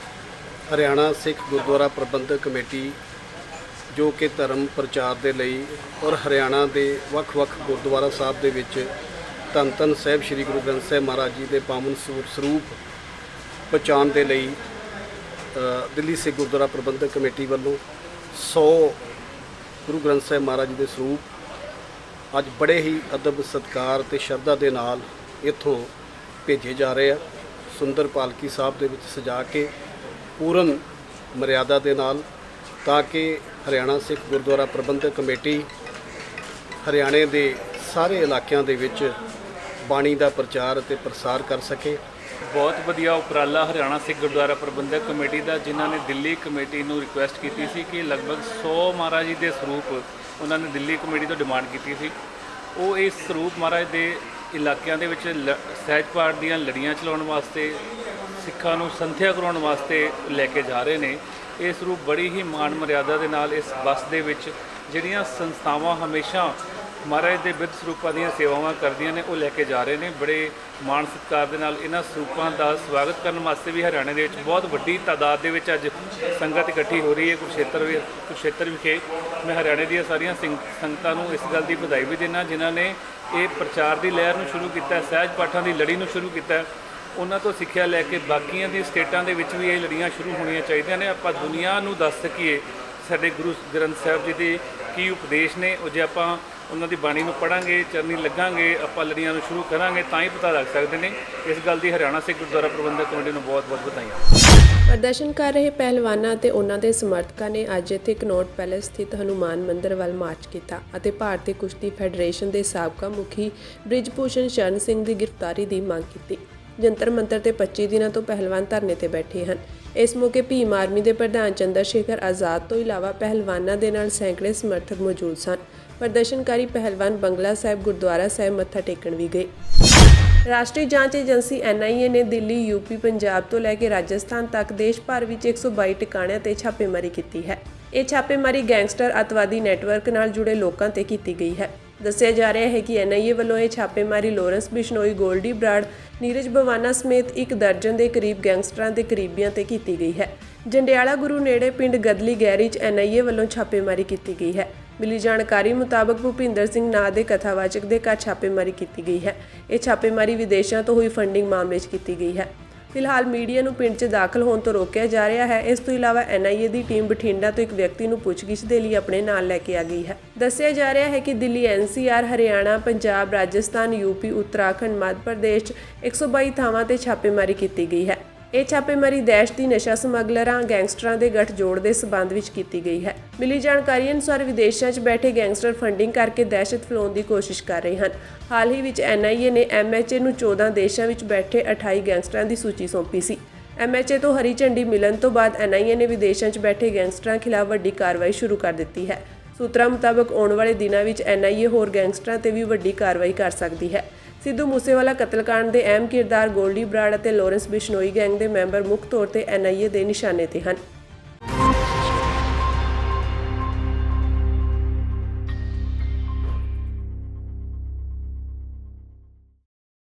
ਹਰਿਆਣਾ ਸਿੱਖ ਗੁਰਦੁਆਰਾ ਪ੍ਰਬੰਧਕ ਕਮੇਟੀ ਜੋ ਕਿ ਧਰਮ ਪ੍ਰਚਾਰ ਦੇ ਲਈ ਔਰ ਹਰਿਆਣਾ ਦੇ ਵੱਖ-ਵੱਖ ਗੁਰਦੁਆਰਾ ਸਾਹਿਬ ਦੇ ਵਿੱਚ ਧੰਨ ਧੰਨ ਸਾਹਿਬ ਸ੍ਰੀ ਗੁਰੂ ਗ੍ਰੰਥ ਸਾਹਿਬ ਮਹਾਰਾਜ ਜੀ ਦੇ ਪਾਵਨ ਸਰੂਪ ਪਹੁੰਚਾਉਣ ਦੇ ਲਈ ਦਿੱਲੀ ਸਿੱਖ ਗੁਰਦੁਆਰਾ ਪ੍ਰਬੰਧਕ ਕਮੇਟੀ ਵੱਲੋਂ 100 ਗੁਰੂ ਗ੍ਰੰਥ ਸਾਹਿਬ ਮਹਾਰਾਜ ਜੀ ਦੇ ਸਰੂਪ ਅੱਜ ਬੜੇ ਹੀ ਅਦਬ ਸਤਿਕਾਰ ਤੇ ਸ਼ਰਧਾ ਦੇ ਨਾਲ ਇੱਥੋਂ ਭੇਜੇ ਜਾ ਰਹੇ ਆ। ਸੁੰਦਰ ਪਾਲਕੀ ਸਾਹਿਬ ਦੇ ਵਿੱਚ ਸਜਾ ਕੇ ਪੂਰਨ ਮਰਿਆਦਾ ਦੇ ਨਾਲ, ਤਾਂ ਕਿ ਹਰਿਆਣਾ ਸਿੱਖ ਗੁਰਦੁਆਰਾ ਪ੍ਰਬੰਧਕ ਕਮੇਟੀ ਹਰਿਆਣੇ ਦੇ ਸਾਰੇ ਇਲਾਕਿਆਂ ਦੇ ਵਿੱਚ ਬਾਣੀ ਦਾ ਪ੍ਰਚਾਰ ਅਤੇ ਪ੍ਰਸਾਰ ਕਰ ਸਕੇ। ਬਹੁਤ ਵਧੀਆ ਉਪਰਾਲਾ ਹਰਿਆਣਾ ਸਿੱਖ ਗੁਰਦੁਆਰਾ ਪ੍ਰਬੰਧਕ ਕਮੇਟੀ ਦਾ, ਜਿਨ੍ਹਾਂ ਨੇ ਦਿੱਲੀ ਕਮੇਟੀ ਨੂੰ ਰਿਕੁਐਸਟ ਕੀਤੀ ਸੀ ਕਿ ਲਗਭਗ 100 ਮਹਾਰਾਜ ਜੀ ਦੇ ਸਰੂਪ ਉਹਨਾਂ ਨੇ ਦਿੱਲੀ ਕਮੇਟੀ ਤੋਂ ਡਿਮਾਂਡ ਕੀਤੀ ਸੀ। ਉਹ ਇਸ ਸਰੂਪ ਮਹਾਰਾਜ ਦੇ ਇਲਾਕਿਆਂ ਦੇ ਵਿੱਚ ਸਹਿਜ ਪਾਠ ਦੀਆਂ ਲੜੀਆਂ ਚਲਾਉਣ ਵਾਸਤੇ, ਸਿੱਖਾਂ ਨੂੰ ਸੰਥਿਆ ਕਰਾਉਣ ਵਾਸਤੇ ਲੈ ਕੇ ਜਾ ਰਹੇ ਨੇ। ਇਹ ਸਰੂਪ ਬੜੀ ਹੀ ਮਾਣ ਮਰਿਆਦਾ ਦੇ ਨਾਲ ਇਸ ਬੱਸ ਦੇ ਵਿੱਚ ਜਿਹੜੀਆਂ ਸੰਸਥਾਵਾਂ ਹਮੇਸ਼ਾ ਮਹਾਰਾਜ ਦੇ ਬਿਰਧ ਸਰੂਪਾਂ ਦੀਆਂ ਸੇਵਾਵਾਂ ਕਰਦੀਆਂ ਨੇ, ਉਹ ਲੈ ਕੇ ਜਾ ਰਹੇ ਨੇ। ਬੜੇ ਮਾਣ ਸਤਿਕਾਰ ਦੇ ਨਾਲ ਇਹਨਾਂ ਸਰੂਪਾਂ ਦਾ ਸਵਾਗਤ ਕਰਨ ਵਾਸਤੇ ਵੀ ਹਰਿਆਣੇ ਦੇ ਵਿੱਚ ਬਹੁਤ ਵੱਡੀ ਤਾਦਾਦ ਦੇ ਵਿੱਚ ਅੱਜ ਸੰਗਤ ਇਕੱਠੀ ਹੋ ਰਹੀ ਹੈ ਕੁਰੂਕਸ਼ੇਤਰ ਵਿਖੇ। ਮੈਂ ਹਰਿਆਣੇ ਦੀਆਂ ਸਾਰੀਆਂ ਸੰਗਤਾਂ ਨੂੰ ਇਸ ਗੱਲ ਦੀ ਵਧਾਈ ਵੀ ਦਿੰਦਾ ਜਿਨ੍ਹਾਂ ਨੇ ਇਹ ਪ੍ਰਚਾਰ ਦੀ ਲਹਿਰ ਨੂੰ ਸ਼ੁਰੂ ਕੀਤਾ, ਸਹਿਜ ਪਾਠਾਂ ਦੀ ਲੜੀ ਨੂੰ ਸ਼ੁਰੂ ਕੀਤਾ। ਉਹਨਾਂ ਤੋਂ ਸਿੱਖਿਆ ਲੈ ਕੇ ਬਾਕੀਆਂ ਦੀ ਸਟੇਟਾਂ ਦੇ ਵਿੱਚ ਵੀ ਇਹ ਲੜੀਆਂ ਸ਼ੁਰੂ ਹੋਣੀਆਂ ਚਾਹੀਦੀਆਂ ਨੇ। ਆਪਾਂ ਦੁਨੀਆ ਨੂੰ ਦੱਸ ਸਕੀਏ ਸਾਡੇ ਗੁਰੂ ਗ੍ਰੰਥ ਸਾਹਿਬ ਜੀ ਦੇ ਕੀ ਉਪਦੇਸ਼ ਨੇ। ਉਹ ਜੇ ਆਪਾਂ ਉਹਨਾਂ ਦੀ ਬਾਣੀ ਨੂੰ ਪੜ੍ਹਾਂਗੇ, ਚਰਨੀ ਲੱਗਾਂਗੇ, ਆਪਾਂ ਲੜੀਆਂ ਨੂੰ ਸ਼ੁਰੂ ਕਰਾਂਗੇ, ਤਾਂ ਹੀ ਪਤਾ ਲੱਗ ਸਕਦੇ ਨੇ। ਇਸ ਗੱਲ ਦੀ ਹਰਿਆਣਾ ਸਿੱਖ ਗੁਰਦੁਆਰਾ ਪ੍ਰਬੰਧਕ ਕਮੇਟੀ ਨੂੰ ਬਹੁਤ-ਬਹੁਤ ਵਧਾਈਆਂ। ਪ੍ਰਦਰਸ਼ਨ ਕਰ ਰਹੇ ਪਹਿਲਵਾਨਾਂ ਅਤੇ ਉਹਨਾਂ ਦੇ ਸਮਰਥਕਾਂ ਨੇ ਅੱਜ ਇੱਥੇ ਕਨੌਟ ਪੈਲੇਸ ਸਥਿਤ ਹਨੂਮਾਨ ਮੰਦਿਰ ਵੱਲ ਮਾਰਚ ਕੀਤਾ ਅਤੇ ਭਾਰਤੀ ਕੁਸ਼ਤੀ ਫੈਡਰੇਸ਼ਨ ਦੇ ਸਾਬਕਾ ਮੁਖੀ ਬ੍ਰਿਜ ਭੂਸ਼ਣ ਸ਼ਰਨ ਸਿੰਘ ਦੀ ਗ੍ਰਿਫਤਾਰੀ ਦੀ ਮੰਗ ਕੀਤੀ। ਜੰਤਰ ਮੰਤਰ ਤੇ 25 ਦਿਨਾਂ ਤੋਂ ਪਹਿਲਵਾਨ ਧਰਨੇ ਤੇ ਬੈਠੇ ਹਨ। ਇਸ ਮੌਕੇ ਭੀਮ ਆਰਮੀ ਦੇ ਪ੍ਰਧਾਨ ਚੰਦਰ ਸ਼ੇਖਰ ਆਜ਼ਾਦ ਤੋਂ ਇਲਾਵਾ ਪਹਿਲਵਾਨਾਂ ਦੇ ਨਾਲ ਸੈਂਕੜੇ ਸਮਰਥਕ ਮੌਜੂਦ ਸਨ। ਪ੍ਰਦਰਸ਼ਨਕਾਰੀ ਪਹਿਲਵਾਨ ਬੰਗਲਾ ਸਾਹਿਬ ਗੁਰਦੁਆਰਾ ਸਾਹਿਬ ਮੱਥਾ ਟੇਕਣ ਵੀ ਗਏ। ਰਾਸ਼ਟਰੀ ਜਾਂਚ ਏਜੰਸੀ NIA ਨੇ ਦਿੱਲੀ, UP, ਪੰਜਾਬ ਤੋਂ ਲੈ ਕੇ ਰਾਜਸਥਾਨ ਤੱਕ ਦੇਸ਼ ਭਰ ਵਿੱਚ 122 ਟਿਕਾਣਿਆਂ ਤੇ ਛਾਪੇਮਾਰੀ ਕੀਤੀ ਹੈ। ਇਹ ਛਾਪੇਮਾਰੀ ਗੈਂਗਸਟਰ ਅੱਤਵਾਦੀ ਨੈਟਵਰਕ ਨਾਲ ਜੁੜੇ ਲੋਕਾਂ ਤੇ ਕੀਤੀ ਗਈ ਹੈ। ਦੱਸਿਆ ਜਾ ਰਿਹਾ ਹੈ ਕਿ NIA ਵੱਲੋਂ ਇਹ ਛਾਪੇਮਾਰੀ ਲਾਰੈਂਸ ਬਿਸ਼ਨੋਈ, ਗੋਲਡੀ ਬਰਾੜ, ਨੀਰਜ ਬਵਾਨਾ ਸਮੇਤ 1 ਦਰਜਨ ਦੇ ਕਰੀਬ ਗੈਂਗਸਟਰਾਂ ਦੇ ਕਰੀਬੀਆਂ ਤੇ ਕੀਤੀ ਗਈ ਹੈ। ਜੰਡਿਆਲਾ ਗੁਰੂ ਨੇੜੇ ਪਿੰਡ ਗਦਲੀ ਗੈਰੀ 'ਚ NIA ਵੱਲੋਂ ਛਾਪੇਮਾਰੀ ਕੀਤੀ ਗਈ ਹੈ। ਮਿਲੀ ਜਾਣਕਾਰੀ ਮੁਤਾਬਕ ਭੁਪਿੰਦਰ ਸਿੰਘ ਨਾਂ ਦੇ ਕਥਾਵਾਚਕ ਦੇ ਘਰ ਛਾਪੇਮਾਰੀ ਕੀਤੀ ਗਈ ਹੈ। ਇਹ ਛਾਪੇਮਾਰੀ ਵਿਦੇਸ਼ਾਂ ਤੋਂ ਹੋਈ ਫੰਡਿੰਗ ਮਾਮਲੇ 'ਚ ਕੀਤੀ ਗਈ ਹੈ। ਫਿਲਹਾਲ ਮੀਡੀਆ ਨੂੰ ਪਿੰਡ 'ਚ ਦਾਖਲ ਹੋਣ ਤੋਂ ਰੋਕਿਆ ਜਾ ਰਿਹਾ ਹੈ। ਇਸ ਤੋਂ ਇਲਾਵਾ NIA ਦੀ ਟੀਮ ਬਠਿੰਡਾ ਤੋਂ ਇੱਕ ਵਿਅਕਤੀ ਨੂੰ ਪੁੱਛਗਿੱਛ ਦੇ ਲਈ ਆਪਣੇ ਨਾਲ ਲੈ ਕੇ ਆ ਗਈ ਹੈ। ਦੱਸਿਆ ਜਾ ਰਿਹਾ ਹੈ ਕਿ ਦਿੱਲੀ, NCR, ਹਰਿਆਣਾ, ਪੰਜਾਬ, ਰਾਜਸਥਾਨ, UP, ਉੱਤਰਾਖੰਡ, ਮੱਧ ਪ੍ਰਦੇਸ਼ 'ਚ 122 ਥਾਵਾਂ ਤੇ ਛਾਪੇਮਾਰੀ ਕੀਤੀ ਗਈ ਹੈ। ਇਹ ਛਾਪੇਮਾਰੀ ਦੇਸ਼ ਦੀ ਨਸ਼ਾ ਸਮਗਲਰਾਂ, ਗੈਂਗਸਟਰਾਂ ਦੇ ਗੱਠਜੋੜ ਦੇ ਸਬੰਧ ਵਿੱਚ ਕੀਤੀ ਗਈ ਹੈ। ਮਿਲੀ ਜਾਣਕਾਰੀ ਅਨੁਸਾਰ ਵਿਦੇਸ਼ਾਂ 'ਚ ਬੈਠੇ ਗੈਂਗਸਟਰ ਫੰਡਿੰਗ ਕਰਕੇ ਦਹਿਸ਼ਤ ਫੈਲਾਉਣ ਦੀ ਕੋਸ਼ਿਸ਼ ਕਰ ਰਹੇ ਹਨ। ਹਾਲ ਹੀ ਵਿੱਚ NIA ਨੇ MHA ਨੂੰ 14 ਦੇਸ਼ਾਂ ਵਿੱਚ ਬੈਠੇ 28 ਗੈਂਗਸਟਰਾਂ ਦੀ ਸੂਚੀ ਸੌਂਪੀ ਸੀ। MHA ਤੋਂ ਹਰੀ ਝੰਡੀ ਮਿਲਣ ਤੋਂ ਬਾਅਦ NIA ਨੇ ਵਿਦੇਸ਼ਾਂ 'ਚ ਬੈਠੇ ਗੈਂਗਸਟਰਾਂ ਖਿਲਾਫ ਵੱਡੀ ਕਾਰਵਾਈ ਸ਼ੁਰੂ ਕਰ ਦਿੱਤੀ ਹੈ। ਸੂਤਰਾਂ ਮੁਤਾਬਕ ਆਉਣ ਵਾਲੇ ਦਿਨਾਂ ਵਿੱਚ NIA ਹੋਰ ਗੈਂਗਸਟਰਾਂ ਤੇ ਵੀ ਵੱਡੀ ਕਾਰਵਾਈ ਕਰ ਸਕਦੀ ਹੈ। ਸਿੱਧੂ ਮੂਸੇਵਾਲਾ ਕਤਲकांड ਦੇ ਅਹਿਮ ਕਿਰਦਾਰ ਗੋਲਡੀ ਬਰਾੜ ਅਤੇ ਲਾਰੈਂਸ ਬਿਸ਼ਨੋਈ ਗੈਂਗ ਦੇ ਮੈਂਬਰ ਮੁੱਖ ਤੌਰ ਤੇ NIA ਦੇ ਨਿਸ਼ਾਨੇ ਤੇ ਹਨ।